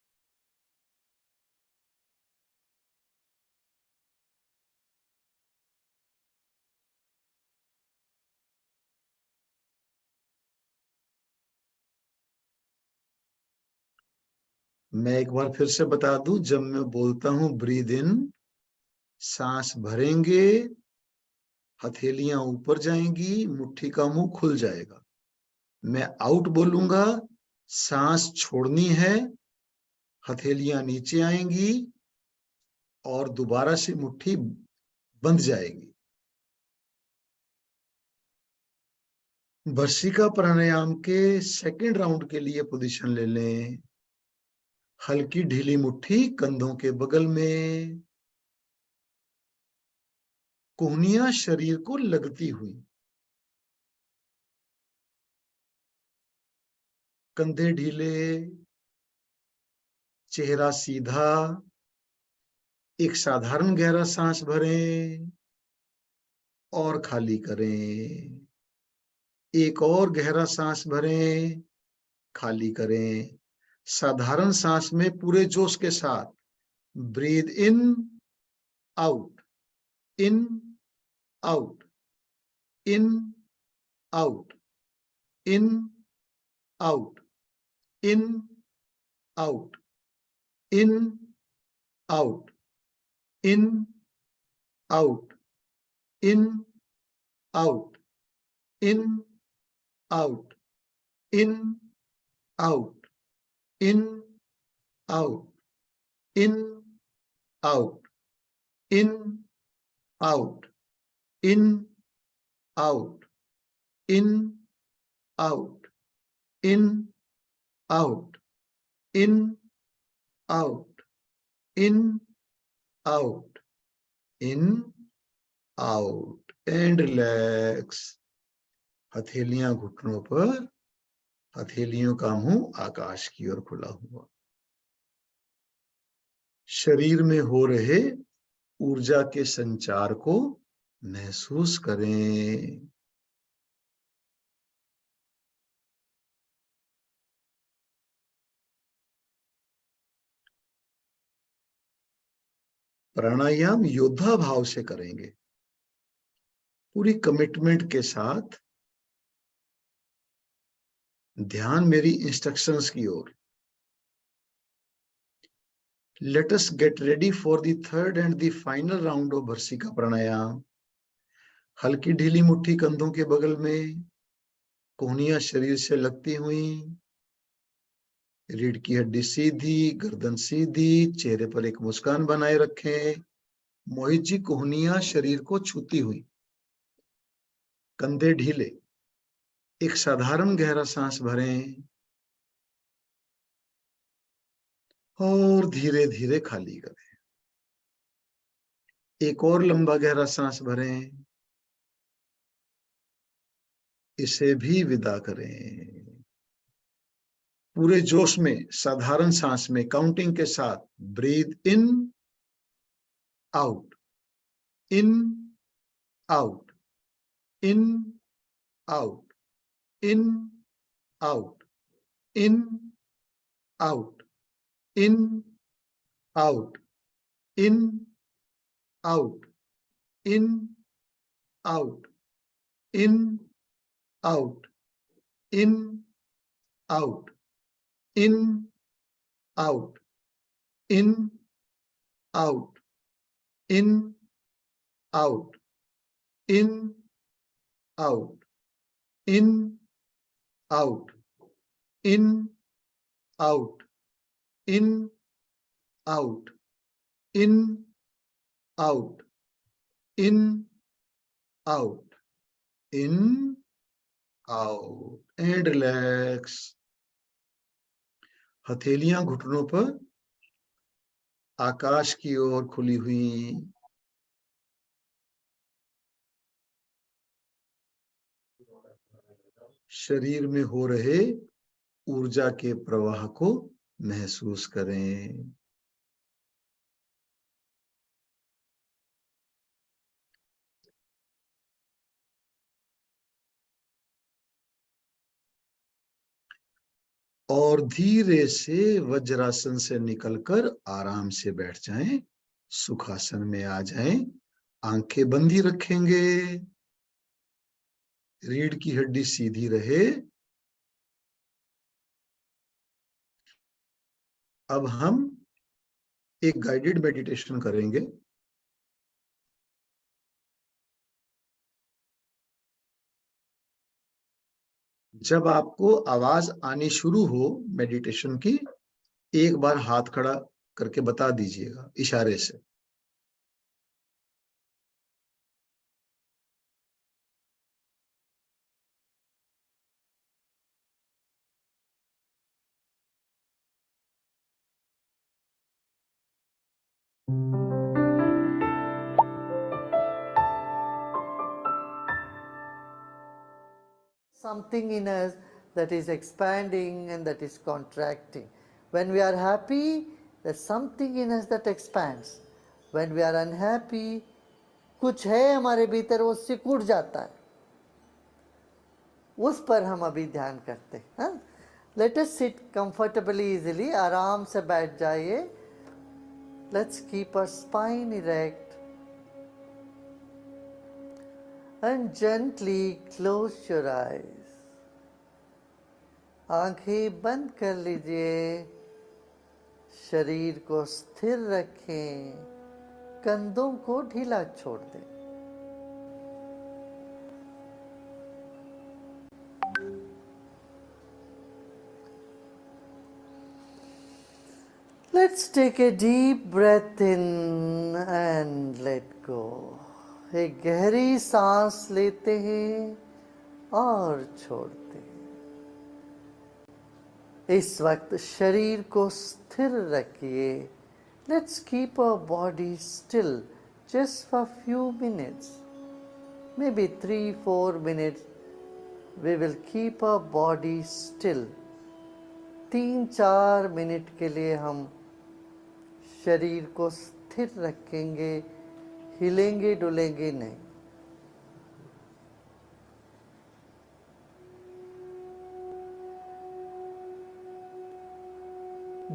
मैं एक बार फिर से बता दूं, जब मैं बोलता हूं ब्रीद इन, सांस भरेंगे, हथेलियां ऊपर जाएंगी, मुट्ठी का मुंह खुल जाएगा। मैं आउट बोलूंगा, सांस छोड़नी है, हथेलियां नीचे आएंगी और दोबारा से मुट्ठी बंध जाएगी। भस्त्रिका प्राणायाम के सेकंड राउंड के लिए पोजीशन ले लें। हल्की ढीली मुट्ठी कंधों के बगल में, कोहनियां शरीर को लगती हुई। कंधे ढीले, चेहरा सीधा। एक साधारण गहरा सांस भरें और खाली करें। एक और गहरा सांस भरें, खाली करें। साधारण सांस में पूरे जोश के साथ breathe in, out, in, out, in, out, in, out, in, out, in, out, in, out, in, out, in, out, in, out, in, out, in, out, in, out, in, out, in, out, in, out, in, out, in, out, in, out, and relax. हथेलियां घुटनों पर, हथेलियों का मुंह आकाश की ओर खुला हुआ। शरीर में हो रहे ऊर्जा के संचार को महसूस करें। प्राणायाम योद्धा भाव से करेंगे। पूरी कमिटमेंट के साथ ध्यान मेरी इंस्ट्रक्शंस की ओर। Let us get ready for the third and the final round of भर्सिका प्राणायाम। हल्की ढीली मुट्ठी कंधों के बगल में, कोहनियां शरीर से लगती हुई, रीढ़ की हड्डी सीधी, गर्दन सीधी, चेहरे पर एक मुस्कान बनाए रखें। मोहित जी, कोहनियां शरीर को छूती हुई, कंधे ढीले। एक साधारण गहरा सांस भरें और धीरे धीरे खाली करें। एक और लंबा गहरा सांस भरें, इसे भी विदा करें। पूरे जोश में साधारण सांस में काउंटिंग के साथ breathe in out, in out, in out, in out, in out, in out, in out, in out, in out, in out, in out, in out, in out, in out, in out, in out, in out, in out, in out, in out and relax. हथेलियां घुटनों पर आकाश की ओर खुली हुई। शरीर में हो रहे ऊर्जा के प्रवाह को महसूस करें। और धीरे से वज्रासन से निकलकर आराम से बैठ जाएं, सुखासन में आ जाएं। आंखें बंदी रखेंगे, रीढ़ की हड्डी सीधी रहे। अब हम एक गाइडेड मेडिटेशन करेंगे। जब आपको आवाज आनी शुरू हो मेडिटेशन की, एक बार हाथ खड़ा करके बता दीजिएगा इशारे से। Something in us that is expanding and that is contracting. When we are happy, there's something in us that expands. When we are unhappy, कुछ है हमारे भीतर वो सिकुड़ जाता है। उस पर हम अभी ध्यान करते हैं। Let us sit comfortably, easily. आराम से बैठ जाइए। Let's keep our spine erect. And gently close your eyes. आंखें बंद कर लीजिए। शरीर को स्थिर रखें, कंधों को ढीला छोड़ दें। Let's take a deep breath in and let go. एक गहरी सांस लेते हैं और छोड़ते हैं। इस वक्त शरीर को स्थिर रखिए। Let's keep our body still just for a few minutes. Maybe 3-4 minutes. We will keep our body still. 3-4 minute के लिए हम शरीर को स्थिर रखेंगे, हिलेंगे डुलेंगे नहीं।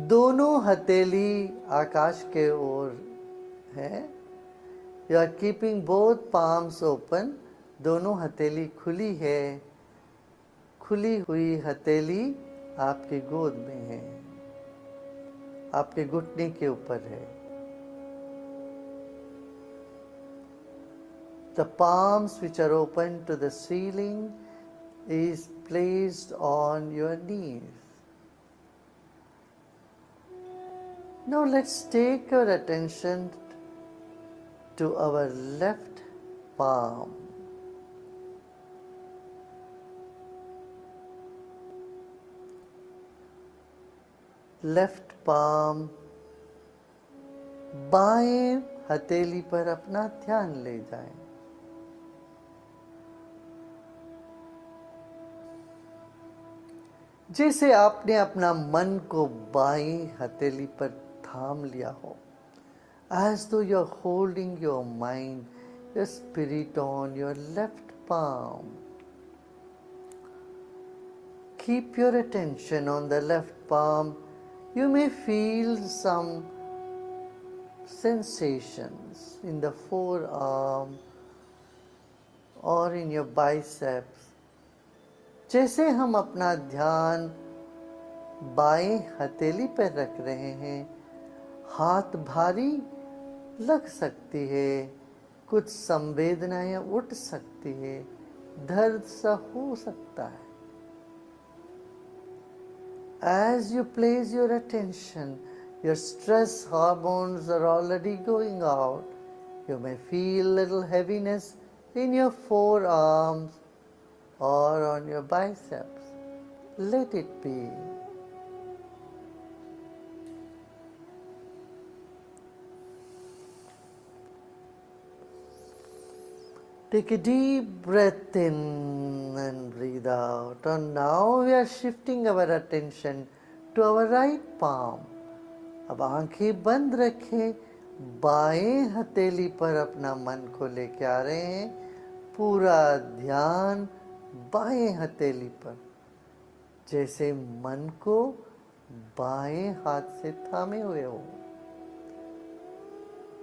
दोनों हथेली आकाश के ओर है। You are keeping both palms open. दोनों हथेली खुली है, खुली हुई हथेली आपके गोद में है, आपके घुटने के ऊपर है। The palms which are open to the ceiling is placed on your knees. Now let's take our attention to our left palm. Left palm, बाएं हथेली पर अपना ध्यान ले जाएं। जैसे आपने अपना मन को बाएं हथेली पर थाम लिया हो, as though you're holding your mind, your spirit on your left palm. Keep your attention on the left palm. You may feel some sensations in the forearm or in your biceps. जैसे हम अपना ध्यान बाएं हथेली पर रख रहे हैं, हाथ भारी लग सकती है, कुछ संवेदनाएं उठ सकती है, दर्द सा हो सकता है। As you place your attention, your stress hormones are already going out. You may feel little heaviness in your forearms or on your biceps. Let it be. Take a deep breath in and breathe out. And now we are shifting our attention to our right palm. अब आंखें बंद रखें, बाएं हथेली पर अपना मन को लेके आ रहे हैं, पूरा ध्यान बाएं हथेली पर, जैसे मन को बाएं हाथ से थामे हुए हो,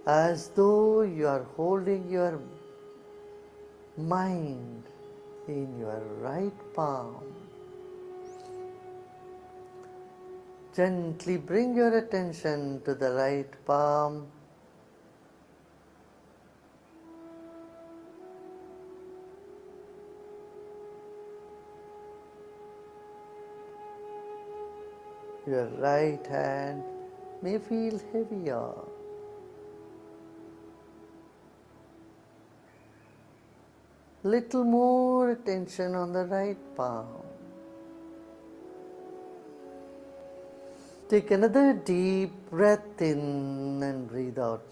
as though you are holding your mind in your right palm. Gently bring your attention to the right palm. Your right hand may feel heavier. Little more attention on the right palm. Take another deep breath in and breathe out.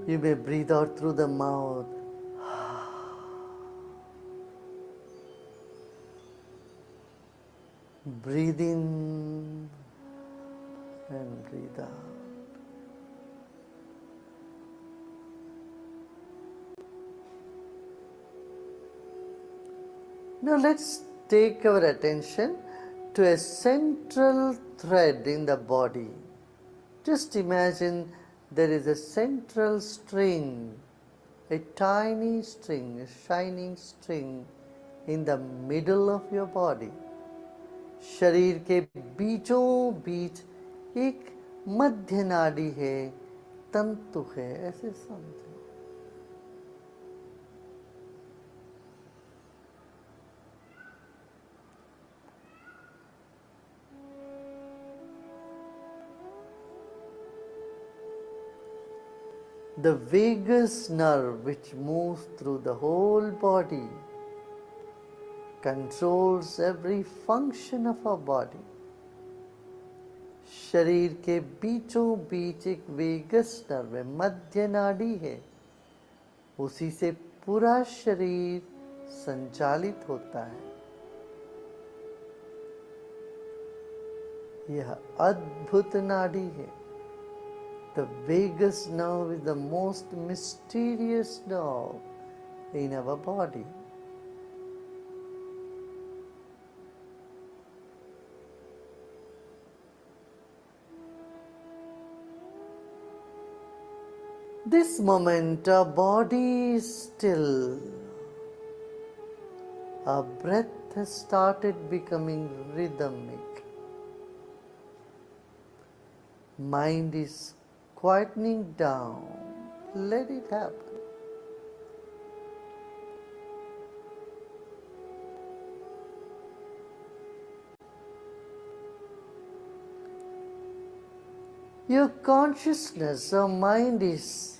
You may breathe out through the mouth. Breathe in and breathe out. Now let's take our attention to a central thread in the body. Just imagine there is a central string, a tiny string, a shining string in the middle of your body. शरीर के बीचों बीच एक मध्य नाड़ी है, तंतु है, ऐसे समझो। The vagus nerve, which moves through the whole body, controls every function of our body. शरीर के बीचों बीच एक वेगस नर्व है, मध्य नाड़ी है, उसी से पूरा शरीर संचालित होता है। यह अद्भुत नाड़ी है। The vagus nerve is the most mysterious nerve in our body. This moment our body is still. Our breath has started becoming rhythmic. Mind is quietening down. Let it happen. Your consciousness or mind is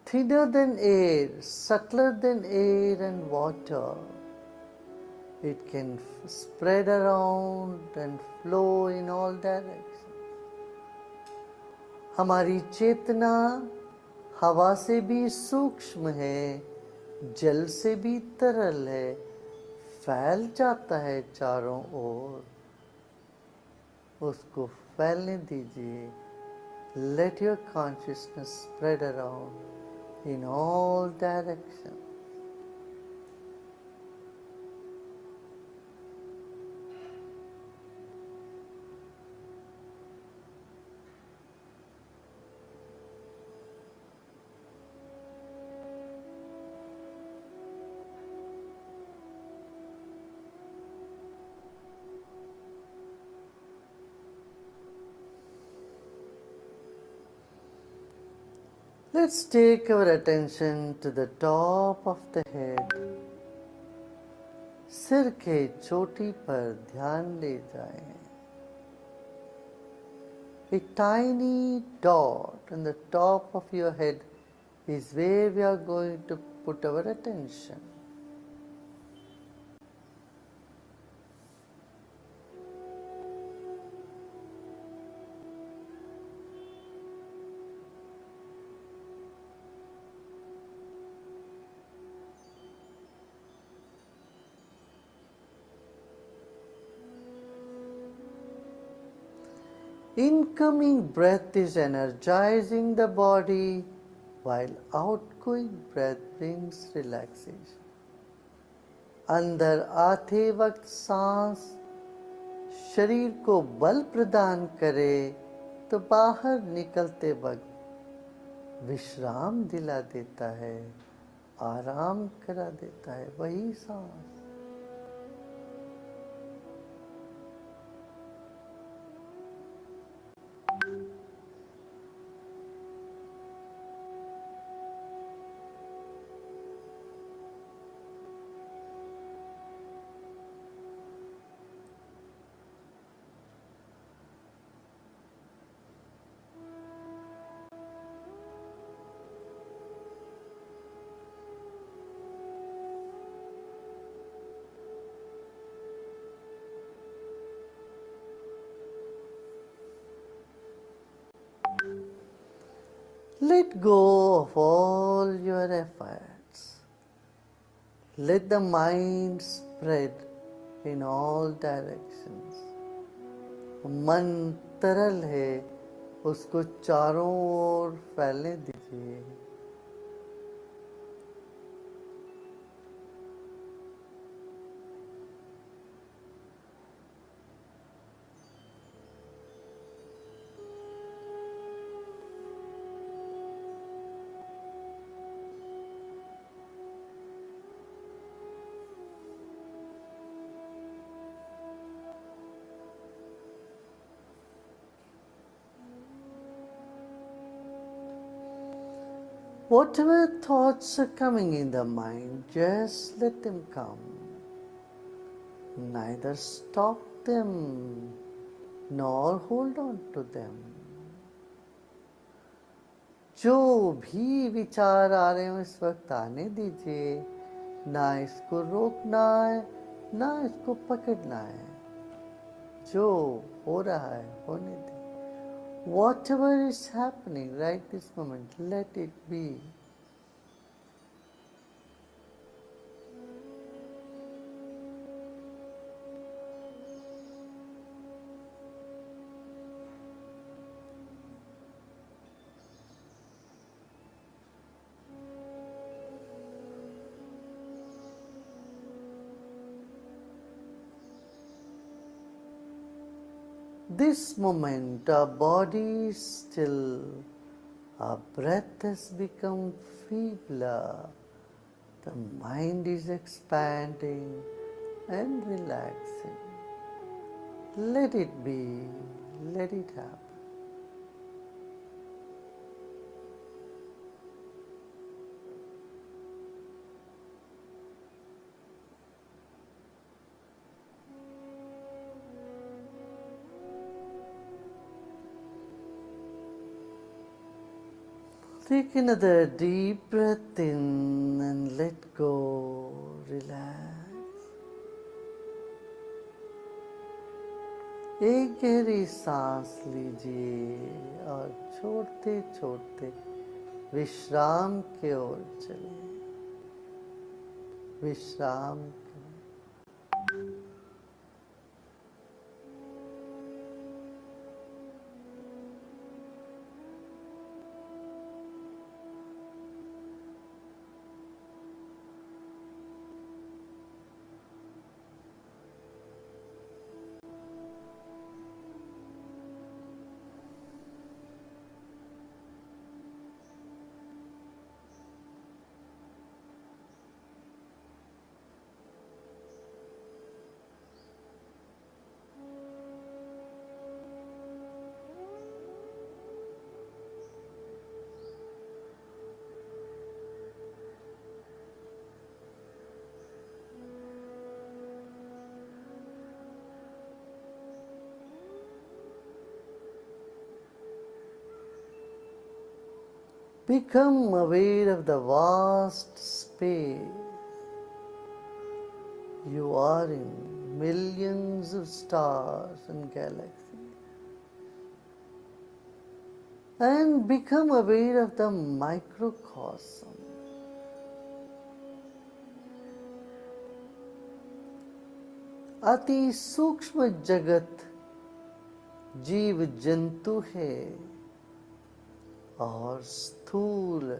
thinner than air, subtler than air and water. It can spread around and flow in all directions. हमारी चेतना हवा से भी सूक्ष्म है, जल से भी तरल है, फैल जाता है चारों ओर. उसको फैलने दीजिए. Let your consciousness spread around in all directions. Let's take our attention to the top of the head. सिर के चोटी पर ध्यान ले जाएं. A tiny dot on the top of your head is where we are going to put our attention. Incoming breath is energizing the body, while outgoing breath brings relaxation. अंदर आते वक्त सांस शरीर को बल प्रदान करे तो बाहर निकलते वक्त विश्राम दिला देता है, आराम करा देता है. वही सांस. Let go of all your efforts. Let the mind spread in all directions. मन तरल है, उसको चारों ओर फैलने दीजिए. Whatever thoughts are coming in the mind, just let them come. Neither stop them nor hold on to them. जो भी विचार आ रहे हो इस वक्त आने दीजिए. ना इसको रोकना है, ना इसको पकड़ना है. जो हो रहा है होने दीजिए. Whatever is happening right this moment, let it be. This moment our body is still, Our breath has become feebler. The mind is expanding and relaxing. Let it be, let it happen. Take another deep breath in and let go, relax. एक गहरी सांस लीजिए और छोड़ते छोड़ते विश्राम की ओर चलें। विश्राम करें। Become aware of the vast space you are in, millions of stars and galaxies. And become aware of the microcosm. अति सूक्ष्म जगत जीव जंतु है और स्थूल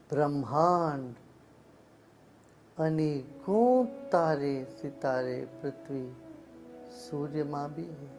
ब्रह्मांड अनेकों तारे सितारे पृथ्वी सूर्य माँ भी है।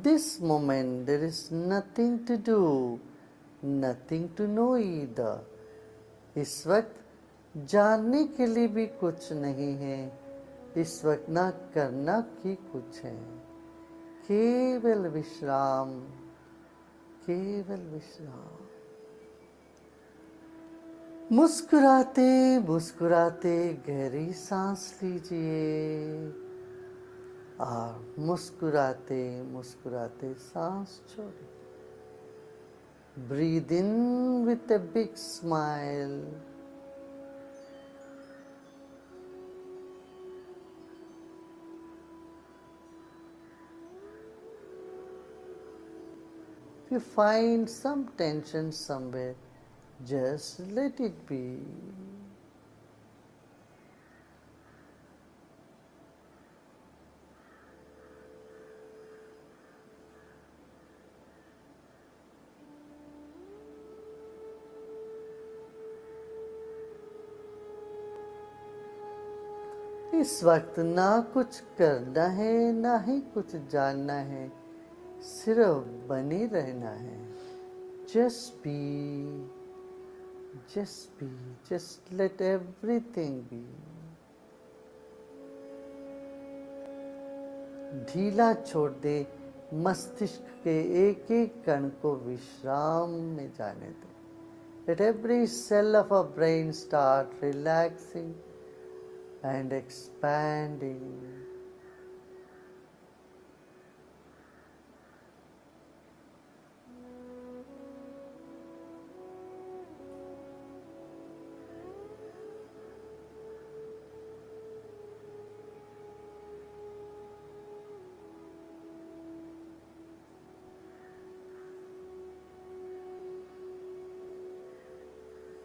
This moment there is nothing to do, nothing to know either. इस वक्त जानने के लिए भी कुछ नहीं है, इस वक्त ना करना की कुछ है, केवल विश्राम, केवल विश्राम। मुस्कुराते मुस्कुराते गहरी सांस लीजिए और मुस्कुराते मुस्कुराते सांस छोड़िए। Breathe in with a big smile. If you find some tension somewhere, just let it be. इस वक्त ना कुछ करना है ना ही कुछ जानना है, सिर्फ बने रहना है। Just be, just be, just let everything be. ढीला छोड़ दे, मस्तिष्क के एक एक कण को विश्राम में जाने दे। Let every cell of our brain start relaxing and expanding.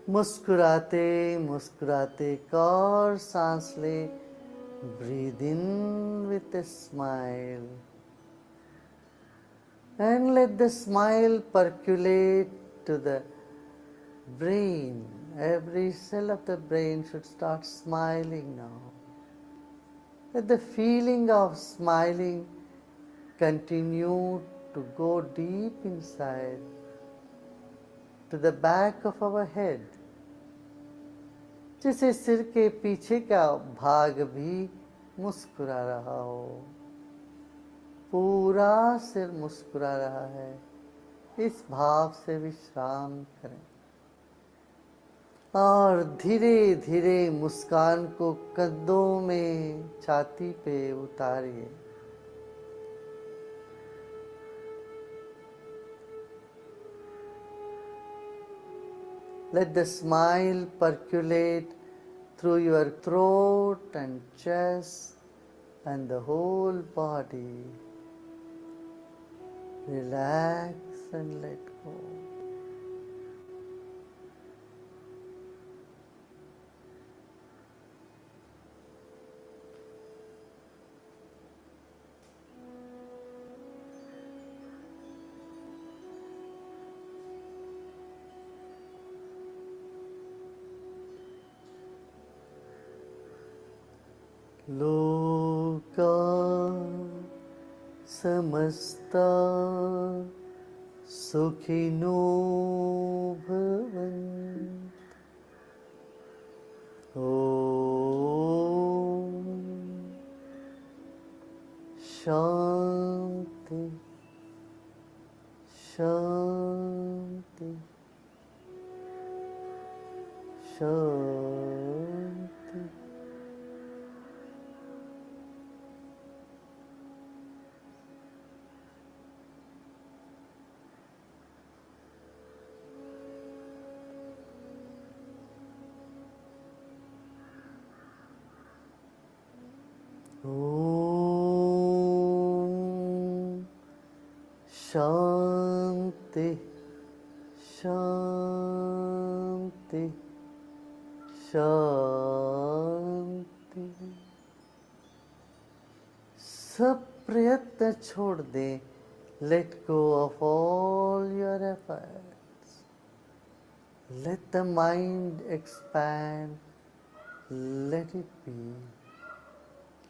मुस्कुराते मुस्कुराते एक और सांस ले Breathe in with a smile. And let the smile percolate to the brain. Every cell of the brain should start smiling now. Let the feeling of smiling continue to go deep inside to the back of our head. जैसे सिर के पीछे का भाग भी मुस्कुरा रहा हो, पूरा सिर मुस्कुरा रहा है, इस भाव से विश्राम करें और धीरे धीरे मुस्कान को कंधों में छाती पे उतारिए। Let the smile percolate through your throat and chest and the whole body. Relax and let go. लोका समस्ता सुखिनो भवन्तु। ओम शांति शांति शांति। ओम शांति शांति शांति। सब प्रयत्न छोड़ दें। Let go of all your efforts. Let the mind expand. Let it be.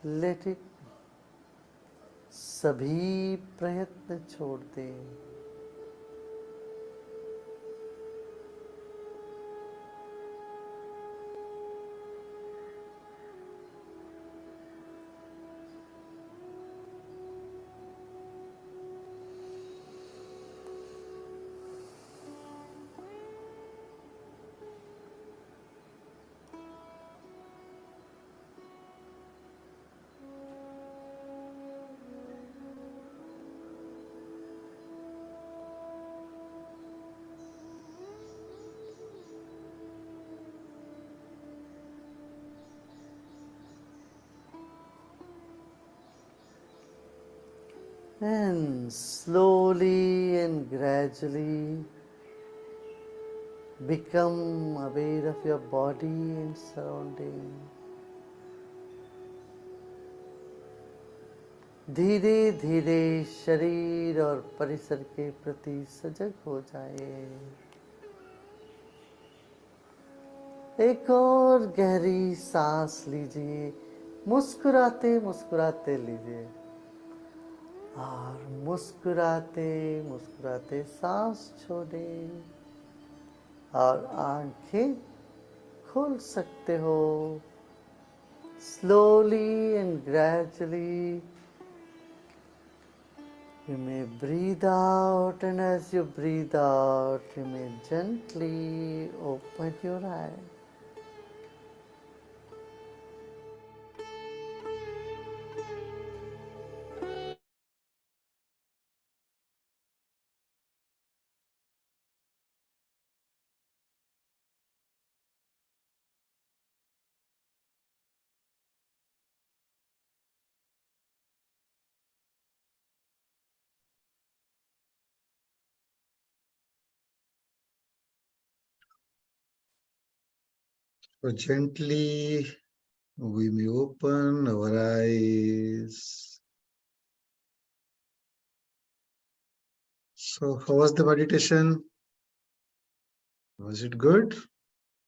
Let it be. सभी प्रयत्न छोड़ दें। And slowly and gradually become aware of your body and surroundings. धीरे धीरे शरीर और परिसर के प्रति सजग हो जाए। एक और गहरी सांस लीजिए, मुस्कुराते मुस्कुराते लीजिए और मुस्कुराते मुस्कुराते सांस छोड़ें और आंखें खोल सकते हो। Slowly and gradually you may breathe out, and as you breathe out, you may gently open your eyes. So gently We may open our eyes. So how was the meditation? Was it good?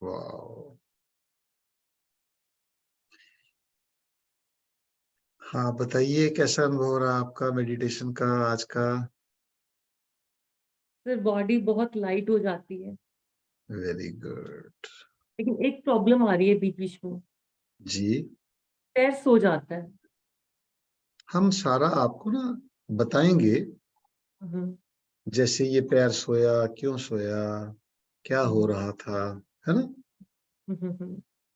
Wow. हाँ, बताइए कैसा अनुभव हो रहा आपका meditation का आज का? सर बॉडी बहुत लाइट हो जाती है, वेरी गुड लेकिन एक प्रॉब्लम आ रही है बीच बीच में, जी। पैर सो जाता है। हम सारा आपको ना बताएंगे, जैसे ये पैर सोया, क्यों सोया, क्या हो रहा था, है ना?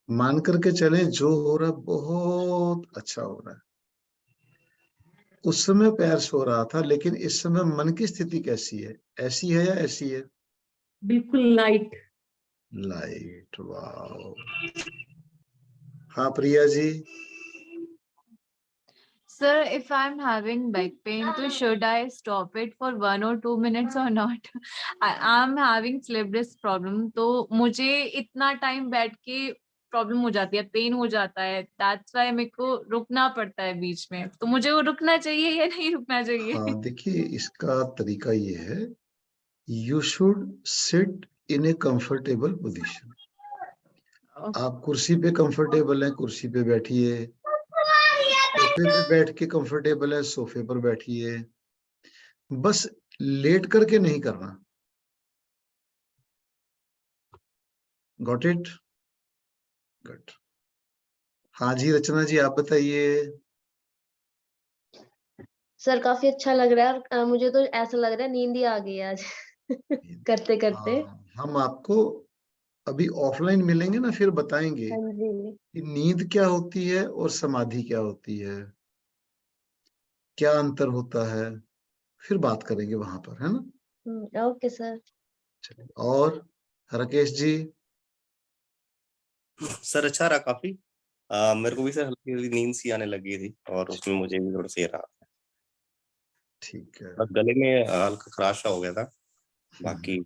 मान करके चले जो हो रहा बहुत अच्छा हो रहा है। उस समय पैर सो रहा था, लेकिन इस समय मन की स्थिति कैसी है? ऐसी है या ऐसी है? बिल्कुल लाइट। Light, wow. हाँ Priya ji. Sir, if I'm having back pain, so should I stop it for 1 or 2 minutes or not? I'm having slip disc problem, तो मुझे इतना टाइम बैठ के प्रॉब्लम हो जाती है, पेन हो जाता है, that's why मेरे को रुकना पड़ता है बीच में। तो मुझे वो रुकना चाहिए या नहीं रुकना चाहिए? हाँ देखिए, इसका तरीका ये है, you should sit in A comfortable position. आप कुर्सी पे कंफर्टेबल हैं, कुर्सी पे बैठिए। सोफे पे बैठ के कंफर्टेबल है, सोफे पर बैठिए। बस लेट करके नहीं करना। Got it? गुड। हाँ जी रचना जी, आप बताइए। सर काफी अच्छा लग रहा है, और मुझे तो ऐसा लग रहा है नींद ही आ गई आज करते करते। हम आपको अभी ऑफलाइन मिलेंगे ना, फिर बताएंगे हाँ जी। कि नींद क्या होती है और समाधि क्या होती है, क्या अंतर होता है, फिर बात करेंगे वहां पर, है ना? Okay sir. चलिए, और राकेश जी। सर अच्छा रहा काफी। मेरे को भी सर हल्की हल्की नींद सी आने लगी थी, और उसमें मुझे भी थोड़ा सही रहा। ठीक है। बस गले में हल्का खराश हो गया था, बाकी।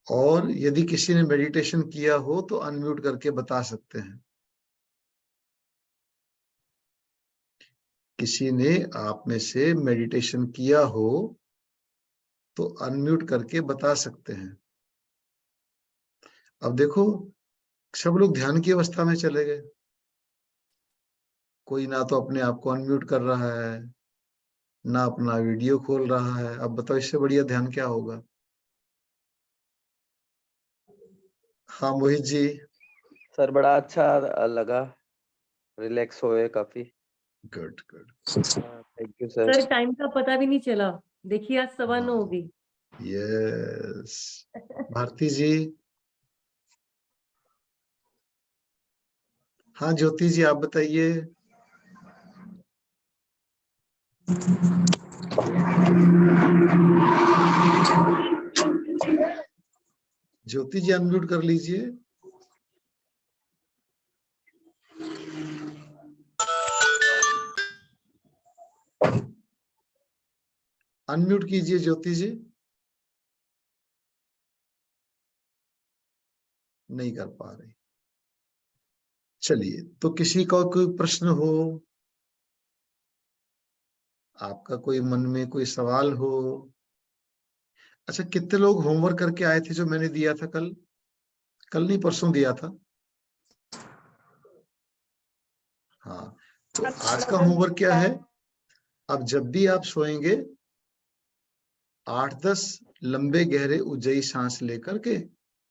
और यदि किसी ने मेडिटेशन किया हो तो अनम्यूट करके बता सकते हैं। किसी ने आप में से मेडिटेशन किया हो तो अनम्यूट करके बता सकते हैं। अब देखो, सब लोग ध्यान की अवस्था में चले गए, कोई ना तो अपने आप को अनम्यूट कर रहा है, ना अपना वीडियो खोल रहा है। अब बताओ, इससे बढ़िया ध्यान क्या होगा? हाँ मोहित जी। सर बड़ा अच्छा लगा, रिलैक्स हुए काफी। Good good, thank you sir. Sir time का पता भी नहीं चला, देखिए आज 9:15 हो गई। यस। भारती जी। हाँ ज्योति जी, आप बताइए। ज्योति जी अनम्यूट कर लीजिए। अनम्यूट कीजिए ज्योति जी। नहीं कर पा रही। चलिए, तो किसी का कोई प्रश्न हो, आपका कोई मन में कोई सवाल हो। अच्छा, कितने लोग होमवर्क करके आए थे जो मैंने दिया था कल? कल नहीं, परसों दिया था। हाँ, तो आज का होमवर्क क्या है? अब जब भी आप सोएंगे 8-10 लंबे गहरे उज्जयी सांस लेकर के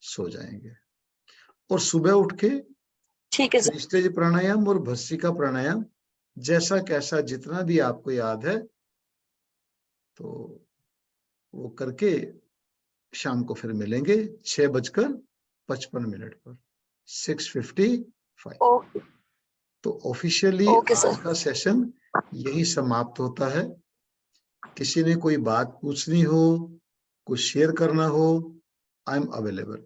सो जाएंगे, और सुबह उठ के ठीक है सर। त्रिस्टेज प्राणायाम और भस्त्रिका प्राणायाम जैसा कैसा जितना भी आपको याद है तो वो करके शाम को फिर मिलेंगे 6:55 पर, 6:55। तो ऑफिशियली आज का सेशन यही समाप्त होता है। किसी ने कोई बात पूछनी हो, कुछ शेयर करना हो, आई एम अवेलेबल।